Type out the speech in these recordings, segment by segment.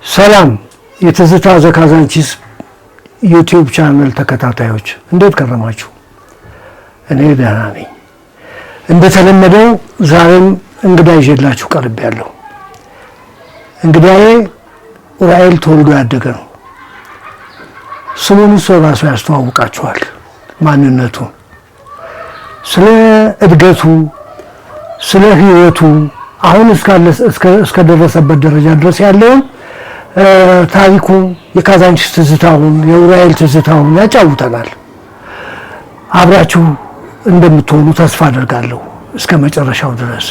ሰላም የትዝታ ዘካዛንቺስ ዩቲዩብ ቻናል ተከታታዮች እንዴት ከረማችሁ? እኔ ደህና ነኝ። እንደተለመደው ዛሬም እንግዳ ይዤላችሁ ቀርቤያለሁ። እንግዳዬ ኡራኤል ተወልዶ ያደገ ነው። ስሙን እሱ ራሱ ያስተዋውቃችኋል። ማንነቱ፣ ስለ እድገቱ፣ ስለ ህይወቱ አሁን እስከደረሰበት ደረጃ ድረስ ያለውን ታሪኩን የካዛንቺስ ትዝታውን የኡራኤል ትዝታውን ያጫውተናል። አብራችሁ እንደምትሆኑ ተስፋ አደርጋለሁ እስከ መጨረሻው ድረስ።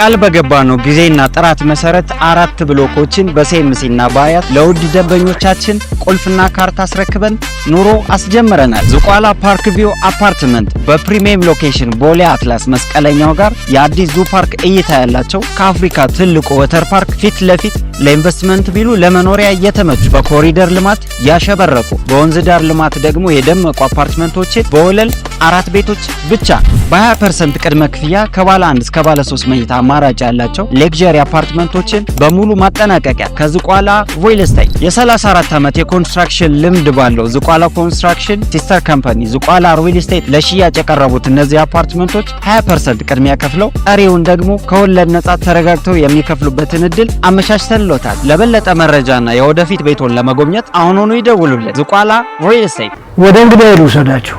ቃል በገባነው ጊዜና ጥራት መሰረት 4 ብሎኮችን በሴምሲና በአያት ለውድ ደንበኞቻችን ቁልፍና ካርታ አስረክበን ኑሮ አስጀምረናል። ዝቋላ ፓርክ ቪው አፓርትመንት በፕሪሚየም ሎኬሽን ቦሌ አትላስ መስቀለኛው ጋር የአዲስ ዙ ፓርክ እይታ ያላቸው ከአፍሪካ ትልቁ ወተር ፓርክ ፊት ለፊት ለኢንቨስትመንት ቢሉ ለመኖሪያ እየተመቹ በኮሪደር ልማት ያሸበረቁ በወንዝ ዳር ልማት ደግሞ የደመቁ አፓርትመንቶችን በወለል 4 ቤቶች ብቻ በ20% ቅድመ ክፍያ ከባለ 1 እስከ ባለ 3 መኝታ አማራጭ ያላቸው ሌክዠሪ አፓርትመንቶችን በሙሉ ማጠናቀቂያ ከዝቋላ ሪል ስቴት የ34 ዓመት የኮንስትራክሽን ልምድ ባለው ዝቋላ ኮንስትራክሽን ሲስተር ካምፓኒ ዝቋላ ሪል ስቴት ለሽያጭ የቀረቡት እነዚህ አፓርትመንቶች 20% ቅድሚያ ከፍለው ቀሪውን ደግሞ ከወለድ ነጻ ተረጋግተው የሚከፍሉበትን እድል አመቻችተንሎታል። ለበለጠ መረጃና የወደፊት ቤቶን ለመጎብኘት አሁኑኑ ይደውሉልን። ዝቋላ ሪል ስቴት። ወደ እንግዲህ ልውሰዳችሁ።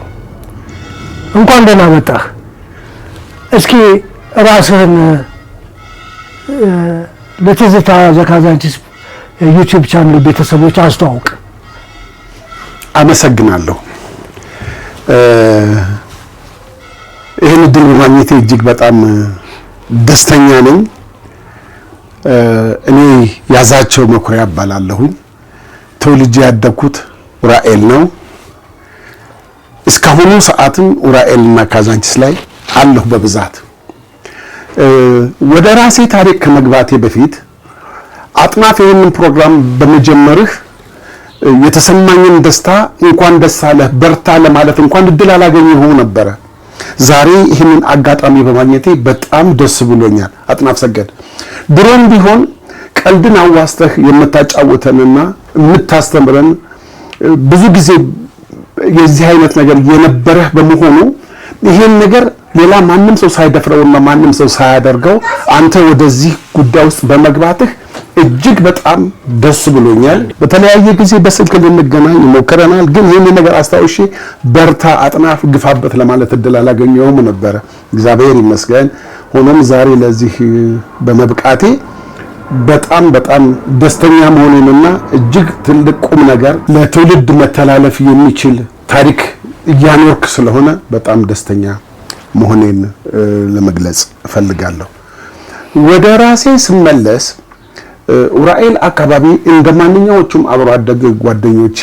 እንኳን ደህና መጣህ። እስኪ ራስህን ለትዝታ ዘካዛንቺስ ዩቲዩብ ቻናል ቤተሰቦች አስተዋውቅ። አመሰግናለሁ። ይሄን እድል በማግኘቴ እጅግ በጣም ደስተኛ ነኝ። እኔ ያዛቸው መኩሪያ እባላለሁኝ። ተወልጄ ያደግኩት ኡራኤል ነው። እስካሁኑ ሰዓትም ኡራኤልና ካዛንቺስ ላይ አለሁ በብዛት። ወደ ራሴ ታሪክ ከመግባቴ በፊት አጥናፍ ይህንን ፕሮግራም በመጀመርህ የተሰማኝን ደስታ እንኳን ደስ አለህ በርታ ለማለት እንኳን እድል አላገኘሁም ነበር። ዛሬ ይህንን አጋጣሚ በማግኘቴ በጣም ደስ ብሎኛል። አጥናፍ ሰገድ ድሮም ቢሆን ቀልድን አዋስተህ የምታጫውተንና የምታስተምረን ብዙ ጊዜ የዚህ አይነት ነገር የነበረህ በመሆኑ ይሄን ነገር ሌላ ማንም ሰው ሳይደፍረውና ማንም ሰው ሳያደርገው አንተ ወደዚህ ጉዳይ ውስጥ በመግባትህ እጅግ በጣም ደስ ብሎኛል። በተለያየ ጊዜ በስልክ ልንገናኝ ሞክረናል፣ ግን ይህን ነገር አስታውሼ በርታ አጥናፍ ግፋበት ለማለት እድል አላገኘሁም ነበር። እግዚአብሔር ይመስገን። ሆኖም ዛሬ ለዚህ በመብቃቴ በጣም በጣም ደስተኛ መሆኔንና እጅግ ትልቅ ቁም ነገር ለትውልድ መተላለፍ የሚችል ታሪክ እያኖርክ ስለሆነ በጣም ደስተኛ መሆኔን ለመግለጽ እፈልጋለሁ። ወደ ራሴ ስመለስ ኡራኤል አካባቢ እንደማንኛዎቹም አብሮ አደግ ጓደኞቼ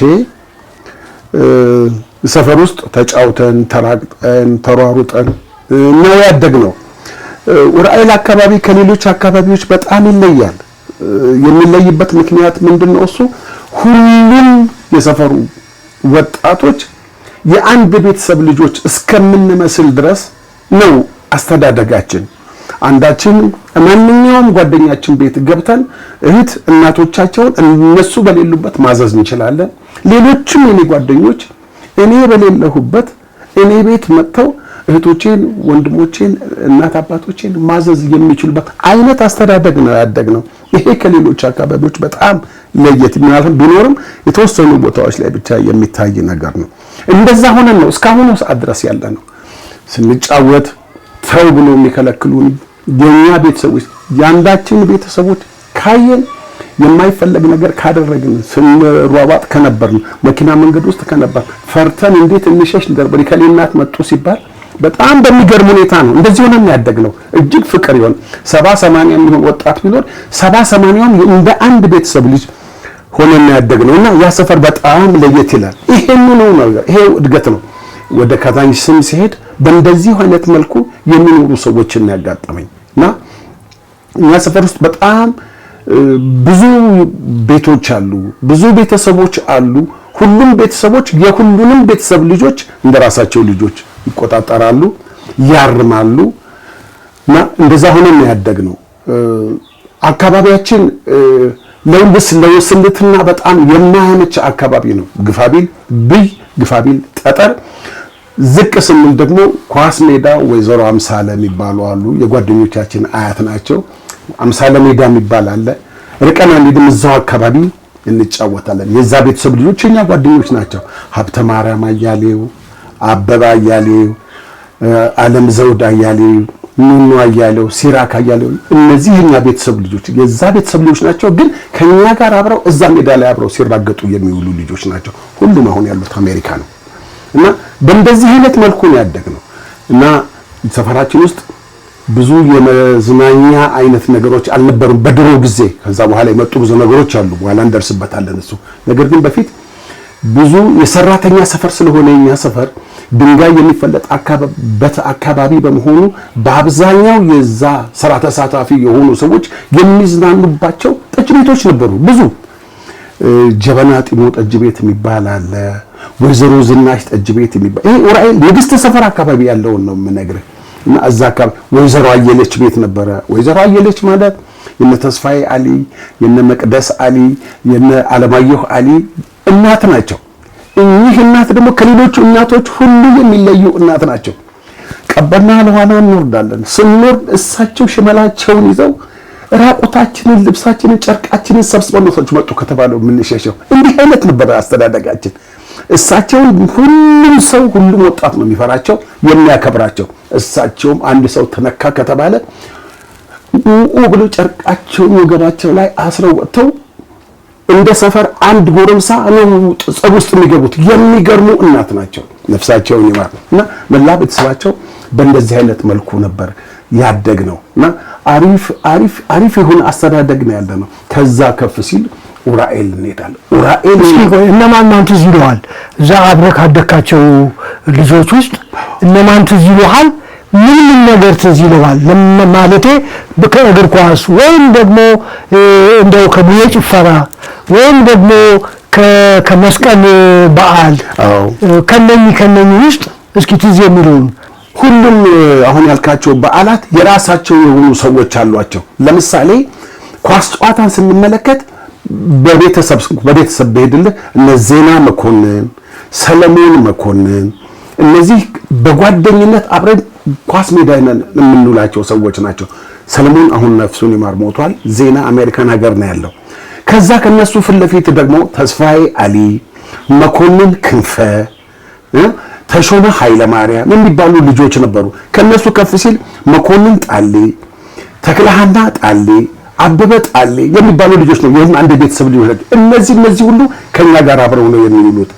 ሰፈር ውስጥ ተጫውተን ተራቅጠን ተሯሩጠን ነው ያደግነው። ኡራኤል አካባቢ ከሌሎች አካባቢዎች በጣም ይለያል። የሚለይበት ምክንያት ምንድነው? እሱ ሁሉም የሰፈሩ ወጣቶች የአንድ ቤተሰብ ልጆች እስከምንመስል ድረስ ነው አስተዳደጋችን። አንዳችን ማንኛውም ጓደኛችን ቤት ገብተን እህት እናቶቻቸውን እነሱ በሌሉበት ማዘዝ እንችላለን። ሌሎችም የኔ ጓደኞች እኔ በሌለሁበት እኔ ቤት መጥተው እህቶቼን ወንድሞቼን እናት አባቶቼን ማዘዝ የሚችሉበት አይነት አስተዳደግ ነው ያደግነው። ይሄ ከሌሎች አካባቢዎች በጣም ለየት የሚያደርግ ቢኖርም የተወሰኑ ቦታዎች ላይ ብቻ የሚታይ ነገር ነው። እንደዛ ሆነን ነው እስካሁኑ ሰዓት ድረስ ያለነው። ስንጫወት ተው ብሎ የሚከለክሉን የኛ ቤተሰቦች ያንዳችን ቤተሰቦች ካየን የማይፈለግ ነገር ካደረግን ስንሯሯጥ ከነበርን መኪና መንገድ ውስጥ ከነበር ፈርተን እንዴት እንሸሽ ነበር ከሌናት መጡ ሲባል በጣም በሚገርም ሁኔታ ነው እንደዚህ ሆነን ያደግነው። እጅግ ፍቅር ይሆን 70-80 የሚሆን ወጣት ቢኖር 70-80ም እንደ አንድ ቤተሰብ ልጅ ሆነን ያደግነውና ያ ሰፈር በጣም ለየት ይላል። ይሄን ነው ይሄ እድገት ነው። ወደ ካዛንቺስም ሲሄድ በእንደዚህ አይነት መልኩ የሚኖሩ ሰዎችን ያጋጠመኝና ያ ሰፈር ውስጥ በጣም ብዙ ቤቶች አሉ፣ ብዙ ቤተሰቦች አሉ። ሁሉም ቤተሰቦች የሁሉንም ቤተሰብ ልጆች እንደራሳቸው ልጆች ይቆጣጠራሉ፣ ያርማሉ እና እንደዛ ሆነን ያደግነው። አካባቢያችን ለውስልትና በጣም የማያመች አካባቢ ነው። ግፋቢል ብይ፣ ግፋቢል ጠጠር፣ ዝቅ ስንል ደግሞ ኳስ ሜዳ ወይዘሮ አምሳለ የሚባሉ አሉ። የጓደኞቻችን አያት ናቸው። አምሳለ ሜዳ የሚባል አለ። ርቀና እንሂድም እዛው አካባቢ እንጫወታለን። የዛ ቤተሰብ ልጆች የኛ ጓደኞች ናቸው። ሀብተ ማርያም አያሌው፣ አበባ አያሌው፣ ዓለም ዘውድ አያሌው፣ ኑኑ አያሌው፣ ሲራክ አያሌው፣ እነዚህ የኛ ቤተሰብ ልጆች የዛ ቤተሰብ ልጆች ናቸው። ግን ከኛ ጋር አብረው እዛ ሜዳ ላይ አብረው ሲራገጡ የሚውሉ ልጆች ናቸው። ሁሉም አሁን ያሉት አሜሪካ ነው እና በእንደዚህ አይነት መልኩ ነው ያደግነው እና ሰፈራችን ውስጥ ብዙ የመዝናኛ አይነት ነገሮች አልነበሩም በድሮ ጊዜ። ከዛ በኋላ የመጡ ብዙ ነገሮች አሉ፣ በኋላ እንደርስበታለን እሱ። ነገር ግን በፊት ብዙ የሰራተኛ ሰፈር ስለሆነ የኛ ሰፈር ድንጋይ የሚፈለጥ አካባቢ በመሆኑ በአብዛኛው የዛ ስራ ተሳታፊ የሆኑ ሰዎች የሚዝናኑባቸው ጠጅ ቤቶች ነበሩ። ብዙ ጀበና ጢሞ ጠጅ ቤት የሚባል አለ፣ ወይዘሮ ዝናሽ ጠጅ ቤት የሚባል ይሄ ኡራኤል ንግስት ሰፈር አካባቢ ያለውን ነው የምነግርህ። እና እዛ አካባቢ ወይዘሮ አየለች ቤት ነበረ። ወይዘሮ አየለች ማለት የነ ተስፋዬ አሊ፣ የነ መቅደስ አሊ፣ የነ አለማየሁ አሊ እናት ናቸው። እኚህ እናት ደግሞ ከሌሎቹ እናቶች ሁሉ የሚለዩ እናት ናቸው። ቀበና ለዋና እንወርዳለን። ስንወርድ እሳቸው ሽመላቸውን ይዘው ራቁታችንን፣ ልብሳችንን፣ ጨርቃችንን ሰብስበው ነው መጡ ከተባለው የምንሸሸው። እንዲህ አይነት ነበር አስተዳደጋችን። እሳቸውን ሁሉም ወጣት ነው የሚፈራቸው የሚያከብራቸው። እሳቸውም አንድ ሰው ተነካ ከተባለ ብሎ ጨርቃቸውን ወገባቸው ላይ አስረው ወጥተው እንደ ሰፈር አንድ ጎረምሳ ነው ጸብ ውስጥ የሚገቡት። የሚገርሙ እናት ናቸው፣ ነፍሳቸውን ይማር እና መላ ቤተሰባቸው በእንደዚህ አይነት መልኩ ነበር ያደግነው እና አሪፍ የሆነ አስተዳደግ ነው ያለነው። ከዛ ከፍ ሲል ኡራኤል እንሄዳለን። ኡራኤል እነማን ትዝ ይለዋል? እዛ አብረህ ካደካቸው ልጆች ውስጥ እነማን ትዝ ይለዋል? ምን ነገር ትዝ ይለዋል? ማለቴ ከእግር ኳስ ወይም ደግሞ እንደው ከቡዬ ጭፈራ ወይም ደግሞ ከመስቀል በዓል ከነኚህ ውስጥ እስኪ ትዝ የሚሉን። ሁሉም አሁን ያልካቸው በዓላት የራሳቸው የሆኑ ሰዎች አሏቸው። ለምሳሌ ኳስ ጨዋታን ስንመለከት በቤተሰብ በሄድልህ እነ ዜና መኮንን፣ ሰለሞን መኮንን እነዚህ በጓደኝነት አብረን ኳስ ሜዳ የምንውላቸው ሰዎች ናቸው። ሰለሞን አሁን ነፍሱን ይማር ሞቷል። ዜና አሜሪካን ሀገር ነው ያለው። ከዛ ከነሱ ፊት ለፊት ደግሞ ተስፋዬ አሊ፣ መኮንን ክንፈ፣ ተሾመ ኃይለ ማርያም የሚባሉ ልጆች ነበሩ። ከነሱ ከፍ ሲል መኮንን ጣሌ፣ ተክለሃና ጣሌ፣ አበበ ጣሌ የሚባሉ ልጆች ነው። ይሄን አንድ ቤተሰብ ልጆች። እነዚህ ሁሉ ከኛ ጋር አብረው ነው የሚውሉት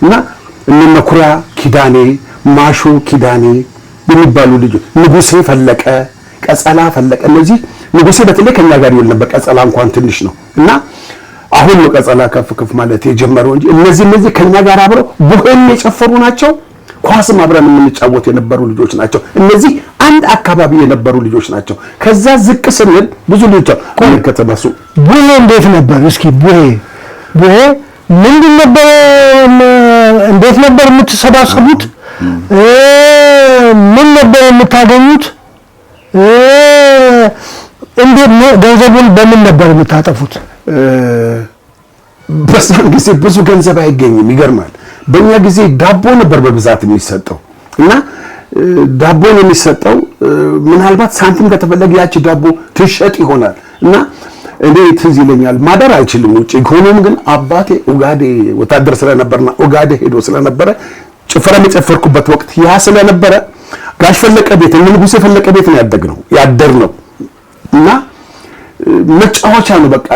እና እነ መኩሪያ ኪዳኔ፣ ማሾ ኪዳኔ የሚባሉ ልጆች፣ ንጉሴ ፈለቀ፣ ቀጸላ ፈለቀ። እነዚህ ንጉሴ በተለይ ከኛ ጋር ይውል ነበር። ቀጸላ እንኳን ትንሽ ነው እና አሁን ነው ቀጸላ ከፍ ማለት የጀመረው እንጂ እነዚህ ከኛ ጋር አብረው ቡሄን የጨፈሩ ናቸው። ኳስም አብረን የምንጫወት የነበሩ ልጆች ናቸው። እነዚህ አንድ አካባቢ የነበሩ ልጆች ናቸው። ከዛ ዝቅ ስንል ብዙ ልጆች ከተማሱ ቡሄ እንዴት ነበር? እስኪ ቡሄ ምንድን ነበር? እንዴት ነበር የምትሰባሰቡት? ምን ነበር የምታገኙት? እንዴት ገንዘቡን በምን ነበር የምታጠፉት? በዛን ጊዜ ብዙ ገንዘብ አይገኝም። ይገርማል። በእኛ ጊዜ ዳቦ ነበር በብዛት የሚሰጠው እና ዳቦን የሚሰጠው ምናልባት ሳንቲም ከተፈለገ ያቺ ዳቦ ትሸጥ ይሆናል እና እኔ ትዝ ይለኛል። ማደር አይችልም ውጪ። ሆኖም ግን አባቴ ኡጋዴ ወታደር ስለነበርና ኡጋዴ ሄዶ ስለነበረ ጭፈራ የጨፈርኩበት ወቅት ያ ስለነበረ ጋሽ ፈለቀ ቤት ንጉሴ ፈለቀ ቤት ነው ያደርነው እና መጫወቻ ነው። በቃ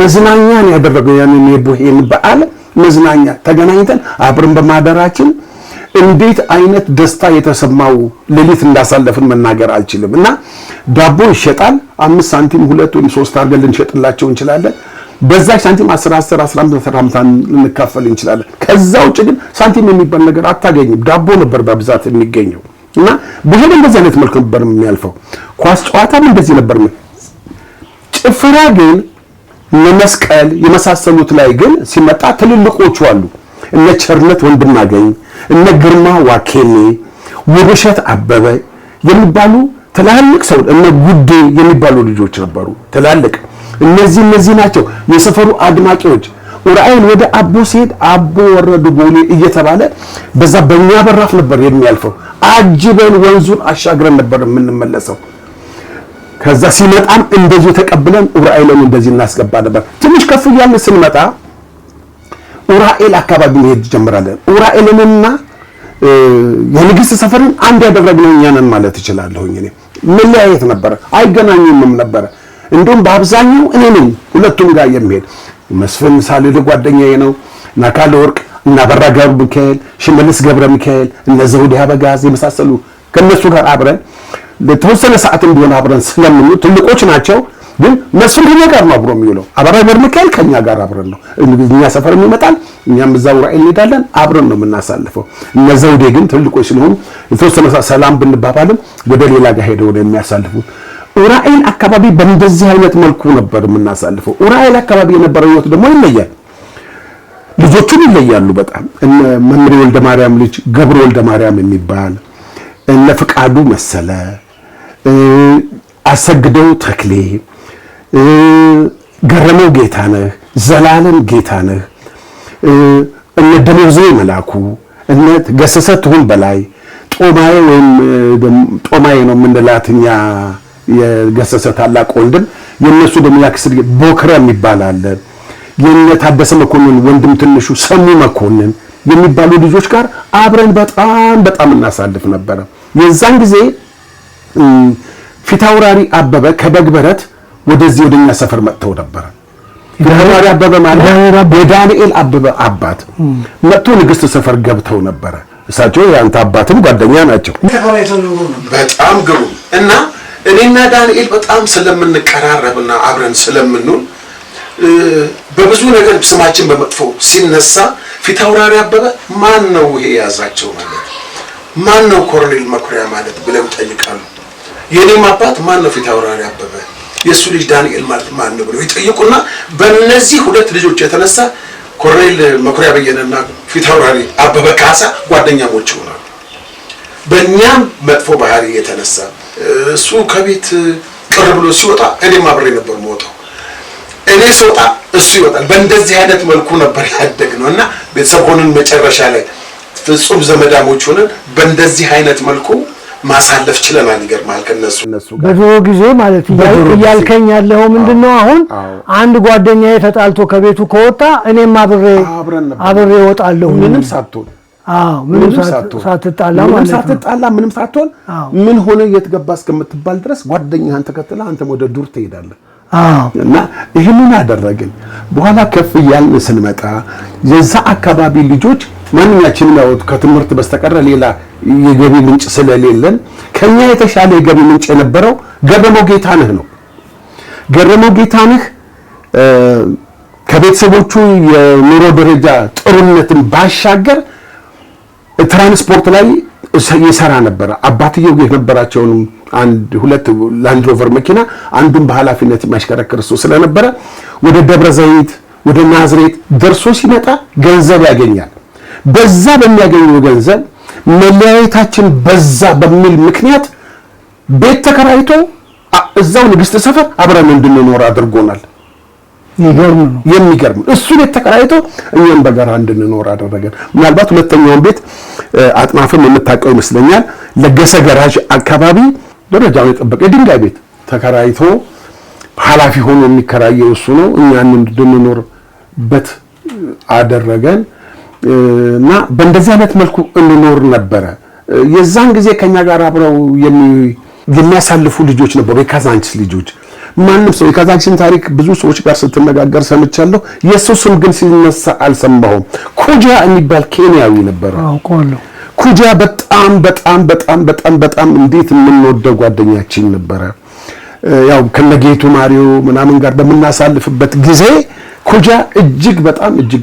መዝናኛ ነው ያደረገው። ያንን የቡሄን በዓል መዝናኛ ተገናኝተን አብረን በማደራችን እንዴት አይነት ደስታ የተሰማው ሌሊት እንዳሳለፍን መናገር አልችልም። እና ዳቦ ይሸጣል። 5 ሳንቲም 2 ወይም 3 አድርገን ልንሸጥላቸው እንችላለን። በዛች ሳንቲም 10 15 15 ልንካፈል እንችላለን። ከዛ ውጭ ግን ሳንቲም የሚባል ነገር አታገኝም። ዳቦ ነበር በብዛት የሚገኘው እና ቡሄን እንደዚህ አይነት መልኩ ነበር የሚያልፈው። ኳስ ጨዋታም እንደዚህ ነበር። ጭፈራ ግን መስቀል የመሳሰሉት ላይ ግን ሲመጣ ትልልቆቹ አሉ። እነ ቸርነት ወንድማገኝ፣ እነ ግርማ ዋኬኔ፣ ውብሸት አበበ የሚባሉ ትላልቅ ሰው፣ እነ ጉዴ የሚባሉ ልጆች ነበሩ ትላልቅ። እነዚህ ናቸው የሰፈሩ አድማቂዎች። ኡራኤል ወደ አቦ ሲሄድ አቦ ወረዱ ቦሌ እየተባለ በዛ በእኛ በራፍ ነበር የሚያልፈው። አጅበን ወንዙን አሻግረን ነበር የምንመለሰው። ከዛ ሲመጣም እንደዚህ ተቀብለን ኡራኤልን እንደዚህ እናስገባ ነበር። ትንሽ ከፍ እያልን ስንመጣ ኡራኤል አካባቢ መሄድ ጀምራለን። ኡራኤልንና የንግስት ሰፈርን አንድ ያደረግነው እኛ ነን ማለት እችላለሁኝ። እኔ መለያየት ነበረ፣ አይገናኙም ነበረ። እንደውም በአብዛኛው እኔ ነኝ ሁለቱም ጋር የሚሄድ። መስፍን ሳልል ጓደኛዬ ነው። ናካለ ወርቅ እና በራ ገብረ ሚካኤል፣ ሽመልስ ገብረ ሚካኤል፣ እነ ዘውዴ አበጋዝ የመሳሰሉ ከነሱ ጋር አብረን ለተወሰነ ሰዓት እንዲሆን አብረን ስለምን ትልቆች ናቸው። ግን መስፍን ከኛ ጋር ነው አብሮ የሚውለው። አበራ ገብረ ሚካኤል ከኛ ጋር አብረን ነው እኛ ሰፈር ይመጣል፣ እኛም እዛው ኡራኤል እንሄዳለን፣ አብረን ነው የምናሳልፈው። እነ ዘውዴ ግን ትልቆች ስለሆኑ የተወሰነ ሰላም ብንባባልም ወደ ሌላ ጋር ሄደው ነው የሚያሳልፉት። ኡራኤል አካባቢ በእንደዚህ አይነት መልኩ ነበር የምናሳልፈው። ኡራኤል አካባቢ የነበረው ህይወት ደግሞ ይለያል። ልጆቹም ይለያሉ በጣም። እነ መምሬ ወልደ ማርያም ልጅ ገብረ ወልደ ማርያም የሚባል እነ ፍቃዱ መሰለ፣ አሰግደው ተክሌ፣ ገረመው ጌታነህ፣ ዘላለም ጌታነህ፣ እነ ደሞዜ መላኩ፣ እነ ገሰሰ ትሁን በላይ፣ ጦማዬ ወይም ጦማዬ ነው የምንላት እኛ የገሰሰ ታላቅ ወንድም፣ የነሱ ደግሞ ያክስር ቦክረ የሚባል አለ። የነ ታደሰ መኮንን ወንድም ትንሹ ሰሙ መኮንን የሚባሉ ልጆች ጋር አብረን በጣም እናሳልፍ ነበር። የዛን ጊዜ ፊታውራሪ አበበ ከበግበረት ወደዚህ ወደኛ ሰፈር መጥተው ነበር። ፊታውራሪ አበበ ማለት የዳንኤል አበበ አባት መጥቶ ንግስት ሰፈር ገብተው ነበር። እሳቸው ያንተ አባትም ጓደኛ ናቸው። በጣም ግሩም እና እኔና ዳንኤል በጣም ስለምንቀራረብና አብረን ስለምንውል በብዙ ነገር ስማችን በመጥፎ ሲነሳ ፊታውራሪ አበበ ማን ነው ይሄ ያዛቸው ማለት ማን ነው ኮሎኔል መኩሪያ ማለት ብለው ይጠይቃሉ። የኔም አባት ማን ነው ፊታውራሪ አበበ፣ የሱ ልጅ ዳንኤል ማለት ማን ነው ብለው ይጠይቁና በእነዚህ ሁለት ልጆች የተነሳ ኮሎኔል መኩሪያ በየነና ፊታውራሪ አበበ ካሳ ጓደኛሞች ሆነዋል። በእኛም መጥፎ ባህሪ የተነሳ እሱ ከቤት ቅር ብሎ ሲወጣ እኔም አብሬ ነበር የምወጣው። እኔ ስወጣ እሱ ይወጣል። በእንደዚህ አይነት መልኩ ነበር ያደግነው እና ቤተሰብ ሆነን መጨረሻ ላይ ፍጹም ዘመዳሞች ሆነን በእንደዚህ አይነት መልኩ ማሳለፍ ችለናል። ይገርማል። ከነሱ በድሮ ጊዜ ማለት እያልከኝ ያለው ምንድነው? አሁን አንድ ጓደኛዬ ተጣልቶ ከቤቱ ከወጣ እኔም አብሬ እወጣለሁ። ምንም ሳትሆን ምንም ሳትጣላ ማለት ሳትጣላ ምንም ሳትሆን ምን ሆነ የት ገባ እስከምትባል ድረስ ጓደኛህን ተከትለ አንተም ወደ ዱር ትሄዳለህ። እና ይሄንን አደረግን። በኋላ ከፍ እያልን ስንመጣ የዛ አካባቢ ልጆች ማንኛችንም ያው ከትምህርት በስተቀር ሌላ የገቢ ምንጭ ስለሌለን ከኛ የተሻለ የገቢ ምንጭ የነበረው ገረመው ጌታነህ ነው። ገረመው ጌታነህ ከቤተሰቦቹ የኑሮ ደረጃ ጥሩነትን ባሻገር ትራንስፖርት ላይ ይሰራ ነበር። አባትየው የነበራቸውን ሁለት ላንድ ሮቨር መኪና አንዱን በኃላፊነት የሚያሽከረክር እሱ ስለነበረ ወደ ደብረ ዘይት ወደ ናዝሬት ደርሶ ሲመጣ ገንዘብ ያገኛል። በዛ በሚያገኘው ገንዘብ መለያየታችን በዛ በሚል ምክንያት ቤት ተከራይቶ እዛው ንግስት ሰፈር አብረን እንድንኖር አድርጎናል። የሚገርም እሱ ቤት ተከራይቶ እኛም በጋራ እንድንኖር አደረገን። ምናልባት ሁለተኛውን ቤት አጥናፍም የምታውቀው ይመስለኛል። ለገሰ ገራዥ አካባቢ ደረጃውን የጠበቀ ድንጋይ ቤት ተከራይቶ ኃላፊ ሆኖ የሚከራየው እሱ ነው። እኛን እንድንኖርበት አደረገን እና በእንደዚህ አይነት መልኩ እንኖር ነበረ። የዛን ጊዜ ከኛ ጋር አብረው የሚያሳልፉ ልጆች ነበሩ፣ የካዛንቺስ ልጆች። ማንም ሰው የካዛንቺስን ታሪክ ብዙ ሰዎች ጋር ስትነጋገር ሰምቻለሁ። የሱ ስም ግን ሲነሳ አልሰማሁም። ኩጃ የሚባል ኬንያዊ ነበረ። ኩጃ በጣም እንዴት የምንወደው ጓደኛችን ነበረ። ያው ከነጌቱ ማሪዮ ምናምን ጋር በመናሳልፍበት ጊዜ ኩጃ እጅግ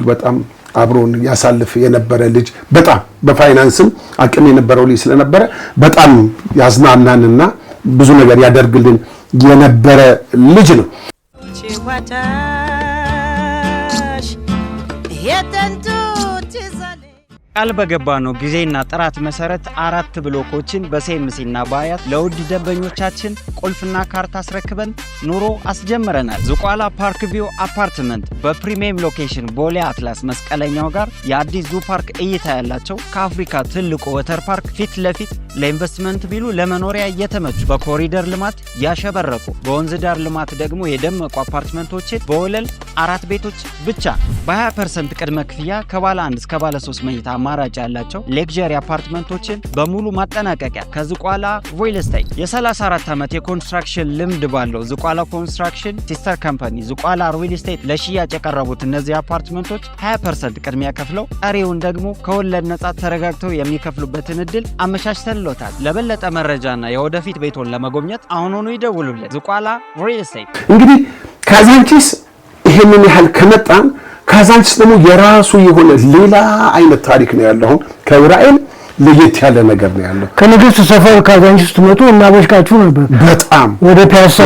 በጣም አብሮን ያሳልፍ የነበረ ልጅ፣ በጣም በፋይናንስም አቅም የነበረው ልጅ ስለነበረ በጣም ያዝናናንና ብዙ ነገር ያደርግልን የነበረ ልጅ ነው። ጨዋታሽ የጥንቱ ትዛለ ቃል በገባነው ጊዜና ጥራት መሰረት 4 ብሎኮችን በሴምሲና በአያት ለውድ ደንበኞቻችን ቁልፍና ካርታ አስረክበን ኑሮ አስጀምረናል። ዝቋላ ፓርክ ቪው አፓርትመንት በፕሪሚየም ሎኬሽን ቦሌ አትላስ መስቀለኛው ጋር የአዲስ ዙ ፓርክ እይታ ያላቸው ከአፍሪካ ትልቁ ወተር ፓርክ ፊት ለፊት ለኢንቨስትመንት ቢሉ ለመኖሪያ እየተመቹ በኮሪደር ልማት ያሸበረቁ በወንዝ ዳር ልማት ደግሞ የደመቁ አፓርትመንቶችን በወለል 4 ቤቶች ብቻ በ20% ቅድመ ክፍያ ከባለ 1 እስከ ባለ 3 መኝታ አማራጭ ያላቸው ሌክዠሪ አፓርትመንቶችን በሙሉ ማጠናቀቂያ ከዝቋላ ሪል ስቴት የ34 ዓመት የኮንስትራክሽን ልምድ ባለው ዝቋላ ኮንስትራክሽን ሲስተር ካምፓኒ ዝቋላ ሪል ስቴት ለሽያጭ የቀረቡት እነዚህ አፓርትመንቶች 20% ቅድሚያ ከፍለው ቀሪውን ደግሞ ከወለድ ነጻ ተረጋግተው የሚከፍሉበትን እድል አመቻችተንሎታል። ለበለጠ መረጃና የወደፊት ቤቶን ለመጎብኘት አሁኑኑ ይደውሉልን። ዝቋላ ሪል ስቴት። እንግዲህ ካዛንቺስ ይሄንን ያህል ከመጣን ካዛንቺስ ደግሞ የራሱ የሆነ ሌላ አይነት ታሪክ ነው ያለው። አሁን ከኡራኤል ለየት ያለ ነገር ነው ያለው። ከንግስት ሰፈር ካዛንቺስ ስትመጡ እናበሽቃችሁ ነበር። በጣም ወደ ፒያሳ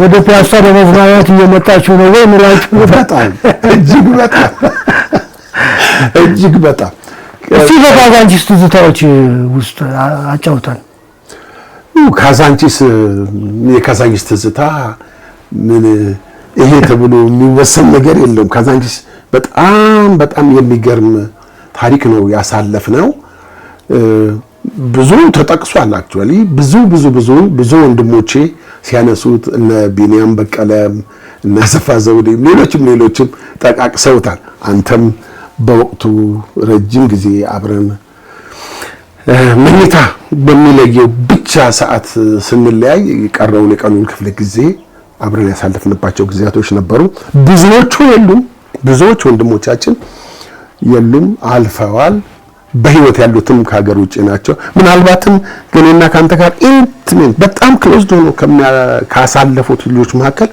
ወደ ፒያሳ ለመዝናናት እየመጣችሁ ነው ወይ ምላችሁ? በጣም እጅግ በጣም እስቲ በካዛንቺስ ትዝታዎች ውስጥ አጫውተን። ካዛንቺስ የካዛንቺስ ትዝታ ምን ይሄ ተብሎ የሚወሰን ነገር የለውም። ካዛንቺስ በጣም የሚገርም ታሪክ ነው ያሳለፍነው። ብዙ ተጠቅሷል። አክቹአሊ ብዙ ወንድሞቼ ሲያነሱት እነ ቢኒያም በቀለም እና አሰፋ ዘውዴ ሌሎችም ጠቃቅሰውታል። አንተም በወቅቱ ረጅም ጊዜ አብረን መኝታ በሚለየው ብቻ ሰዓት ስንለያይ የቀረውን የቀኑን ክፍለ ጊዜ አብረን ያሳለፍንባቸው ጊዜያቶች ነበሩ። ብዙዎች ወንድሞቻችን የሉም፣ አልፈዋል። በህይወት ያሉትም ከሀገር ውጭ ናቸው። ምናልባትም ገኔና ካንተ ጋር ኢንቲሜት በጣም ክሎዝድ ሆኖ ካሳለፉት ልጆች መካከል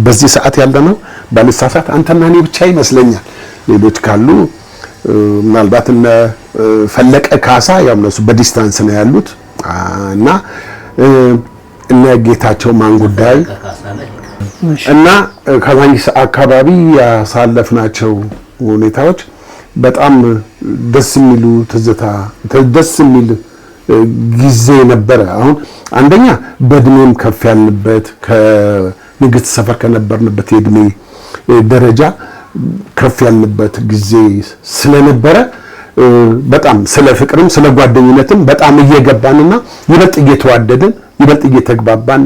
በዚህ ሰዓት ያለነው ባልሳሳት አንተና እኔ ብቻ ይመስለኛል። ሌሎች ካሉ ምናልባት እነ ፈለቀ ካሳ ያው እነሱ በዲስታንስ ነው ያሉት እና እነ ጌታቸው ማን ጉዳይ እና ካዛንቺስ አካባቢ ያሳለፍናቸው ሁኔታዎች በጣም ደስ የሚሉ ደስ የሚል ጊዜ ነበረ። አሁን አንደኛ በእድሜም ከፍ ያልንበት ከንግስት ሰፈር ከነበርንበት የእድሜ ደረጃ ከፍ ያልንበት ጊዜ ስለነበረ በጣም ስለ ፍቅርም ስለ ጓደኝነትም በጣም እየገባንና ይበልጥ እየተዋደድን ይበልጥ እየተግባባን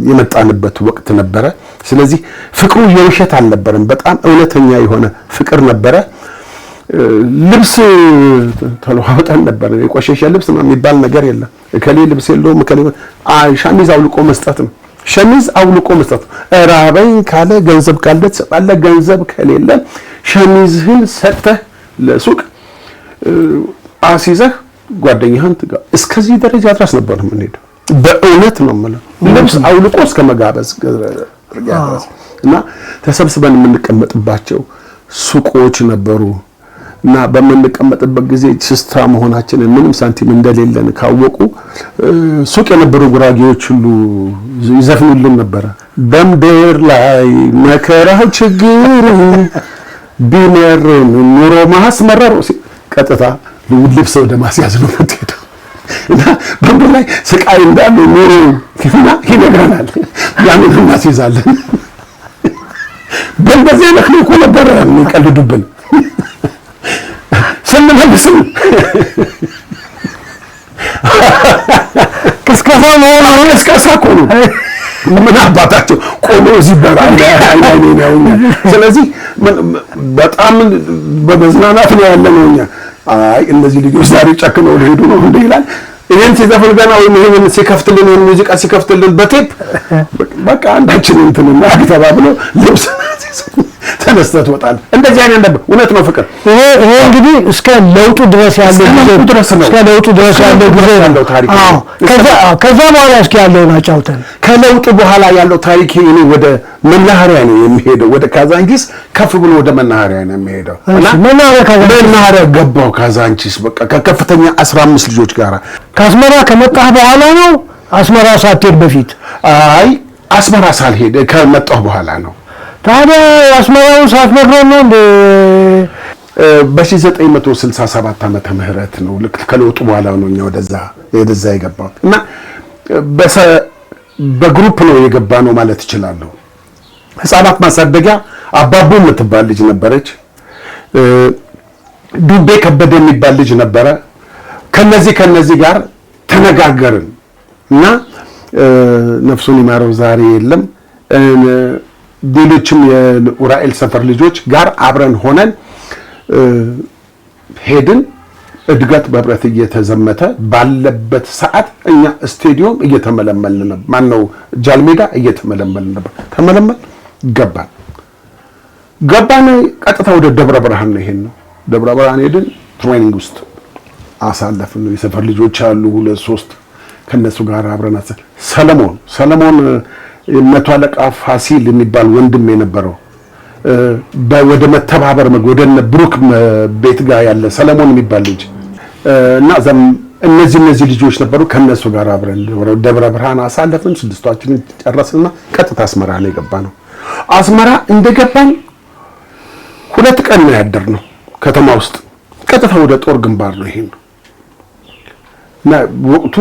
የመጣንበት ወቅት ነበረ። ስለዚህ ፍቅሩ የውሸት አልነበረም፣ በጣም እውነተኛ የሆነ ፍቅር ነበረ። ልብስ ተለዋውጠን ነበር። የቆሸሸ ልብስ የሚባል ነገር የለም። እከሌ ልብስ የለውም እከሌ ሸሚዝ አውልቆ መስጠት ነው። ራበኝ ካለ ገንዘብ ካለ ትሰጣለህ፣ ገንዘብ ከሌለ ሸሚዝህን ሰጥተህ ለሱቅ አስይዘህ ጓደኛህን እስከዚህ ደረጃ ድረስ ነበር የምንሄደው። በእውነት ነው የምልህ ልብስ አውልቆ እስከ መጋበዝ እና ተሰብስበን የምንቀመጥባቸው ሱቆች ነበሩ እና በምንቀመጥበት ጊዜ ስስታ መሆናችንን ምንም ሳንቲም እንደሌለን ካወቁ ሱቅ የነበሩ ጉራጌዎች ሁሉ ይዘፍኑልን ነበረ። በምድር ላይ መከራው ችግር ቢመርም ኑሮ ማስመረር ቀጥታ ልብስ ወደ ማስያዝ ነው የምትሄደው እና በምድር ላይ ስቃይ እንዳለ ኑሮ ይነግረናል። ያንን እናስይዛለን። በእንደዚህ አይነት እኮ ነበረ የሚቀልዱብን። ስንመልስም ቅስቀሳ እኮ ነው። ምን አባታቸው ቆሞ እዚህ በራንዳ አይኔ ነው። ስለዚህ በጣም በመዝናናት ነው ያለነው እኛ። አይ እነዚህ ልጆች ዛሬ ጨክነው ሊሄዱ ነው እንዴ ይላል። ይሄን ሲዘፍን ገና ወይ ይሄን ሲከፍትልን ወይ ሙዚቃ ሲከፍትልን በቴፕ በቃ አንዳችን እንትና ተባብሎ ልብስ ተነስተት ወጣል። እንደዚህ አይነት ነበር። እውነት ነው ፍቅር። ይሄ እንግዲህ እስከ ለውጡ ድረስ ያለው ጊዜ ያለው ታሪክ። ከዛ በኋላ እስኪ ያለውን አጫውተን። ከለውጡ በኋላ ያለው ታሪክ እኔ ወደ መናኸሪያ ነው የሚሄደው። ወደ ካዛንቺስ ከፍ ብሎ ወደ መናኸሪያ ነው የሚሄደው እና መናኸሪያ ገባው ካዛንቺስ በቃ ከከፍተኛ 15 ልጆች ጋር። ከአስመራ ከመጣህ በኋላ ነው? አስመራ ሳትሄድ በፊት? አይ አስመራ ሳልሄድ ከመጣሁ በኋላ ነው። ታዲያ አስመራውን ሳትነግረው ነው እንደ በ1967 ዓመተ ምህረት ነው ልክ ከለውጡ በኋላ ነው እኛ ወደዛ የገባው እና በግሩፕ ነው የገባ ነው ማለት እችላለሁ። ህፃናት ማሳደጊያ አባቡ የምትባል ልጅ ነበረች። ዱቤ ከበደ የሚባል ልጅ ነበረ። ከነዚህ ጋር ተነጋገርን እና ነፍሱን ይማረው ዛሬ የለም። ሌሎችም የኡራኤል ሰፈር ልጆች ጋር አብረን ሆነን ሄድን። እድገት በህብረት እየተዘመተ ባለበት ሰዓት እኛ ስቴዲዮም እየተመለመልን ነበር። ማነው ጃልሜዳ እየተመለመልን ነበር። ተመለመል ገባን። ቀጥታ ወደ ደብረ ብርሃን ነው ይሄን ነው። ደብረ ብርሃን ሄድን። ትሬኒንግ ውስጥ አሳለፍን። የሰፈር ልጆች አሉ 2-3 ከነሱ ጋር አብረን ሰለሞን መቶ አለቃ ፋሲል የሚባል ወንድም የነበረው ወደ መተባበር ወደ ብሩክ ቤት ጋር ያለ ሰለሞን የሚባል ልጅ እና እነዚህ ልጆች ነበሩ። ከነሱ ጋር አብረን ደብረ ብርሃን አሳለፍን። 6ቷችንን ጨረስንና ቀጥታ አስመራ ነው የገባነው። አስመራ እንደገባን 2 ቀን ነው ያደርነው ከተማ ውስጥ። ቀጥታ ወደ ጦር ግንባር ነው ይሄን እና ወቅቱ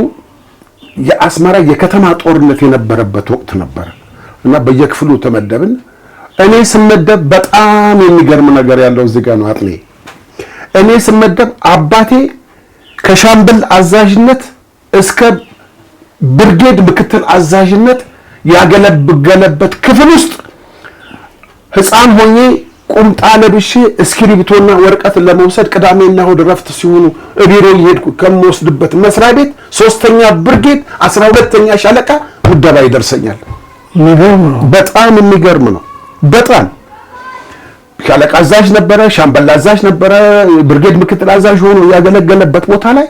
የአስመራ የከተማ ጦርነት የነበረበት ወቅት ነበር እና በየክፍሉ ተመደብን። እኔ ስመደብ በጣም የሚገርም ነገር ያለው እዚህ ጋር ነው አጥኔ። እኔ ስመደብ አባቴ ከሻምበል አዛዥነት እስከ ብርጌድ ምክትል አዛዥነት ያገለገለበት ክፍል ውስጥ ሕፃን ሆኜ ቁምጣ ለብሼ እስክሪብቶና ወረቀት ለመውሰድ ቅዳሜና እሑድ ረፍት ሲሆኑ ቢሮ እየሄድኩ ከምወስድበት መስሪያ ቤት 3ኛ ብርጌድ 12ኛ ሻለቃ ምደባ ይደርሰኛል። በጣም የሚገርም ነው። በጣም ሻለቃ አዛዥ ነበረ፣ ሻምበል አዛዥ ነበረ፣ ብርጌድ ምክትል አዛዥ ሆኖ ያገለገለበት ቦታ ላይ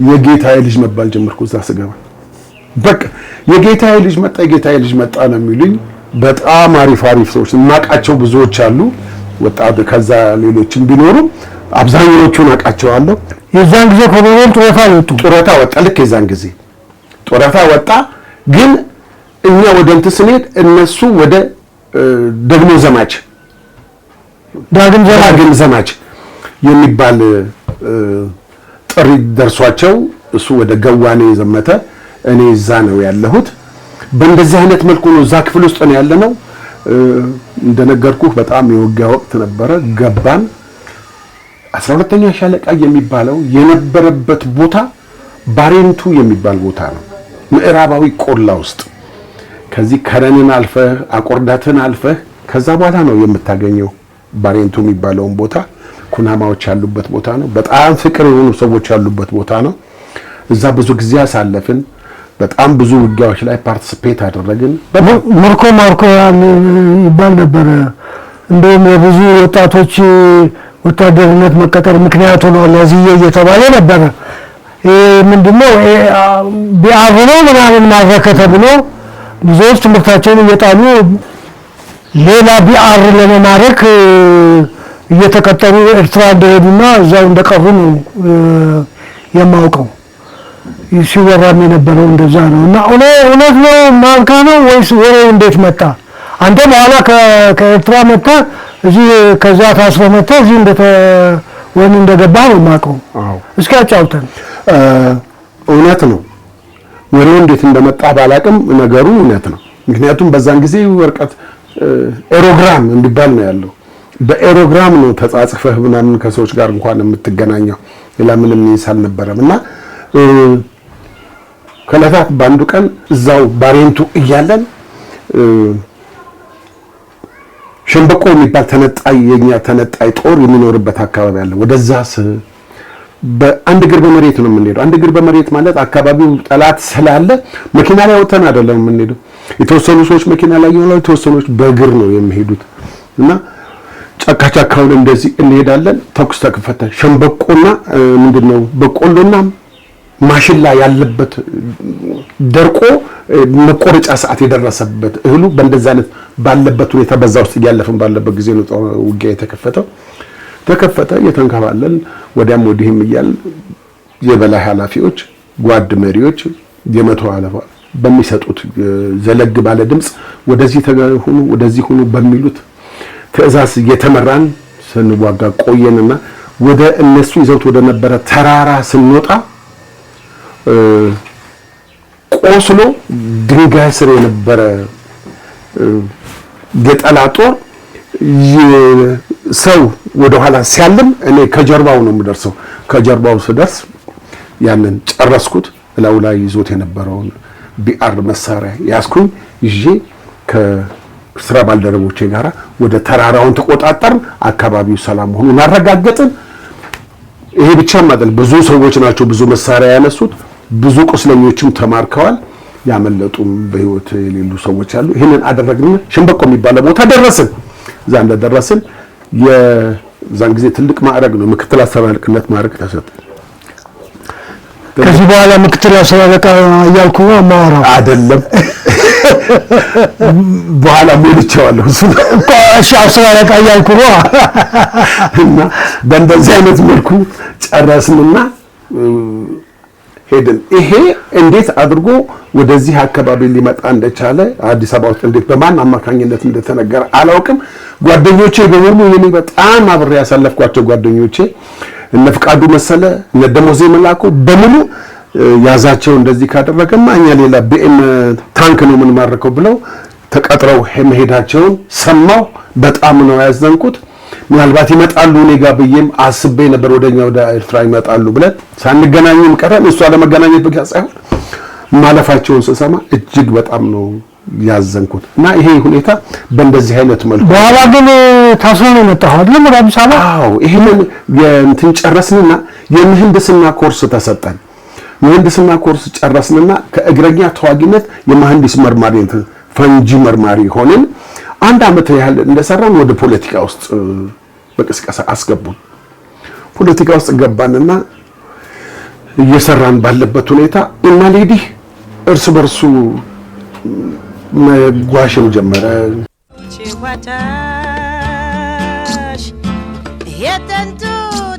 የጌታዬ ልጅ መባል ጀመርኩ። እዛ ስገባ በቃ የጌታዬ ልጅ መጣ ነው የሚሉኝ። በጣም አሪፍ ሰዎች ማቃቸው ብዙዎች አሉ። ወጣት ከዛ ሌሎችም ቢኖሩ አብዛኞቹን አቃቸዋለሁ። የዛን ጊዜ ኮሎኔል ጡረታ ወጣ። ልክ የዛን ጊዜ ጡረታ ወጣ። ግን እኛ ወደ እንትን ስንሄድ እነሱ ወደ ዳግም ዘማች የሚባል ጥሪ ደርሷቸው እሱ ወደ ገዋኔ ዘመተ። እኔ እዛ ነው ያለሁት። በእንደዚህ አይነት መልኩ ነው እዛ ክፍል ውስጥ ነው ያለነው። እንደነገርኩህ በጣም የውጊያ ወቅት ነበረ። ገባን። 12ኛ ሻለቃ የሚባለው የነበረበት ቦታ ባሬንቱ የሚባል ቦታ ነው፣ ምዕራባዊ ቆላ ውስጥ። ከዚህ ከረንን አልፈህ አቆርዳትን አልፈህ ከዛ በኋላ ነው የምታገኘው ባሬንቱ የሚባለውን ቦታ። ኩናማዎች ያሉበት ቦታ ነው። በጣም ፍቅር የሆኑ ሰዎች ያሉበት ቦታ ነው። እዛ ብዙ ጊዜ አሳለፍን። በጣም ብዙ ውጊያዎች ላይ ፓርቲሲፔት አደረግን። ማርኮ ይባል ነበር። እንደውም የብዙ ወጣቶች ወታደርነት መቀጠር ምክንያት ሆኖ ለዚህ እየተባለ ነበር። ምንድነው ቢአርኖ ምናምን ማረከ ተብሎ ብዙዎች ትምህርታቸውን እየጣሉ ሌላ ቢአር ለመማረክ እየተቀጠሩ ኤርትራ እንደሄዱና እዛው እንደቀሩ ነው የማውቀው። ሲወራም የነበረው እንደዛ ነው። እና እውነት ነው ማንካ ነው ወይስ ወሬው እንዴት መጣ? አንተ በኋላ ከኤርትራ መጣ እዚህ ከዛ ታስሮ መጣ እዚህ እንደገባ ነው የማውቀው። እስኪ አጫውተን። እውነት ነው ወሬው እንዴት እንደመጣ ባላቅም ነገሩ እውነት ነው። ምክንያቱም በዛን ጊዜ ወረቀት ኤሮግራም እንዲባል ነው ያለው። በኤሮግራም ነው ተጻጽፈህ ምናምን ከሰዎች ጋር እንኳን የምትገናኘው። ሌላ ምንም ይሳል ነበረም እና ከለታት ባንዱ ቀን እዛው ባሬንቱ እያለን ሸምበቆ የሚባል የኛ ተነጣይ ጦር የሚኖርበት አካባቢ አለ። ወደዛስ በአንድ እግር በመሬት ነው የምንሄደው። አንድ እግር በመሬት ማለት አካባቢው ጠላት ስላለ መኪና ላይ ወጥተን አይደለም የምንሄደው። የተወሰኑ ሰዎች መኪና ላይ ይሆናሉ፣ የተወሰኑዎች በእግር ነው የሚሄዱት እና ጫካውን እንደዚህ እንሄዳለን። ተኩስ ተከፈተ። ሸምበቆና ምንድነው በቆሎና ማሽላ ያለበት ደርቆ መቆረጫ ሰዓት የደረሰበት እህሉ በእንደዛ አይነት ባለበት ሁኔታ በዛ ውስጥ እያለፈን ባለበት ጊዜ ነው ውጊያ ተከፈተ። የተንከባለን ወዲያም ወዲህም እያል የበላይ ኃላፊዎች፣ ጓድ መሪዎች፣ የመቶ አለፋ በሚሰጡት ዘለግ ባለ ድምጽ ወደዚህ ተሁኑ ወደዚህ ሁኑ በሚሉት ትዕዛዝ እየተመራን ስንዋጋ ቆየንና ወደ እነሱ ይዘውት ወደ ነበረ ተራራ ስንወጣ ቆስሎ ድንጋይ ስር የነበረ የጠላት ጦር ሰው ወደ ኋላ ሲያልም እኔ ከጀርባው ነው የምደርሰው። ከጀርባው ስደርስ ያንን ጨረስኩት። እላው ላይ ይዞት የነበረውን ቢአር መሳሪያ ያስኩኝ ይዤ ከስራ ባልደረቦቼ ጋራ ወደ ተራራውን ተቆጣጠርን። አካባቢው ሰላም ሆኖ አረጋገጥን። ይሄ ብቻም አይደል፣ ብዙ ሰዎች ናቸው ብዙ መሳሪያ ያነሱት። ብዙ ቁስለኞችም ተማርከዋል። ያመለጡም በህይወት የሌሉ ሰዎች አሉ። ይሄንን አደረግን። ሸምበቆ የሚባለው ቦታ ደረስን። እዛ እንደደረስን የዛን ጊዜ ትልቅ ማዕረግ ነው፣ ምክትል አስር አለቅነት ማዕረግ ተሰጠኝ። ከዚህ በኋላ ምክትል አስር አለቃ እያልኩ ነው ማወራው አይደለም። በኋላ ሞልቼዋለሁ እሱ እኮ እሺ፣ አስር አለቃ እያልኩ ነው። እና በእንደዚህ አይነት መልኩ ጨረስንና ሄድን። ይሄ እንዴት አድርጎ ወደዚህ አካባቢ ሊመጣ እንደቻለ አዲስ አበባ ውስጥ እንዴት በማን አማካኝነት እንደተነገረ አላውቅም። ጓደኞቼ በሙሉ የኔ በጣም አብሬ ያሳለፍኳቸው ጓደኞቼ እነ ፍቃዱ መሰለ እነ ደሞዜ መላኩ በሙሉ ያዛቸው እንደዚህ ካደረገማ እኛ ሌላ ቢኤም ታንክ ነው ምን ማርከው ብለው ተቀጥረው መሄዳቸውን ሰማሁ። በጣም ነው ያዘንኩት። ምናልባት ይመጣሉ እኔ ጋር ብዬም አስቤ ነበር። ወደኛ ወደ ኤርትራ ይመጣሉ ብለን ሳንገናኝም ቀረን። እሷ ለመገናኘት ብቻ ሳይሆን ማለፋቸውን ስሰማ እጅግ በጣም ነው ያዘንኩት። እና ይሄ ሁኔታ በእንደዚህ አይነት መልኩ በኋላ ግን ታስሮ ነው የመጣው አይደል ወደ አዲስ አበባ? አዎ፣ ይሄንን እንትን ጨረስንና የምህንድስና ኮርስ ተሰጠን። ምህንድስና ኮርስ ጨረስንና ከእግረኛ ተዋጊነት የመሐንዲስ መርማሪ ፈንጂ መርማሪ ሆነን አንድ አመት ያህል እንደሰራን ወደ ፖለቲካ ውስጥ በቅስቀሳ አስገቡን። ፖለቲካ ውስጥ ገባንና እየሰራን ባለበት ሁኔታ እና ሌዲህ እርስ በርሱ መጓሸም ጀመረ። ጭዋታሽ የጥንቱ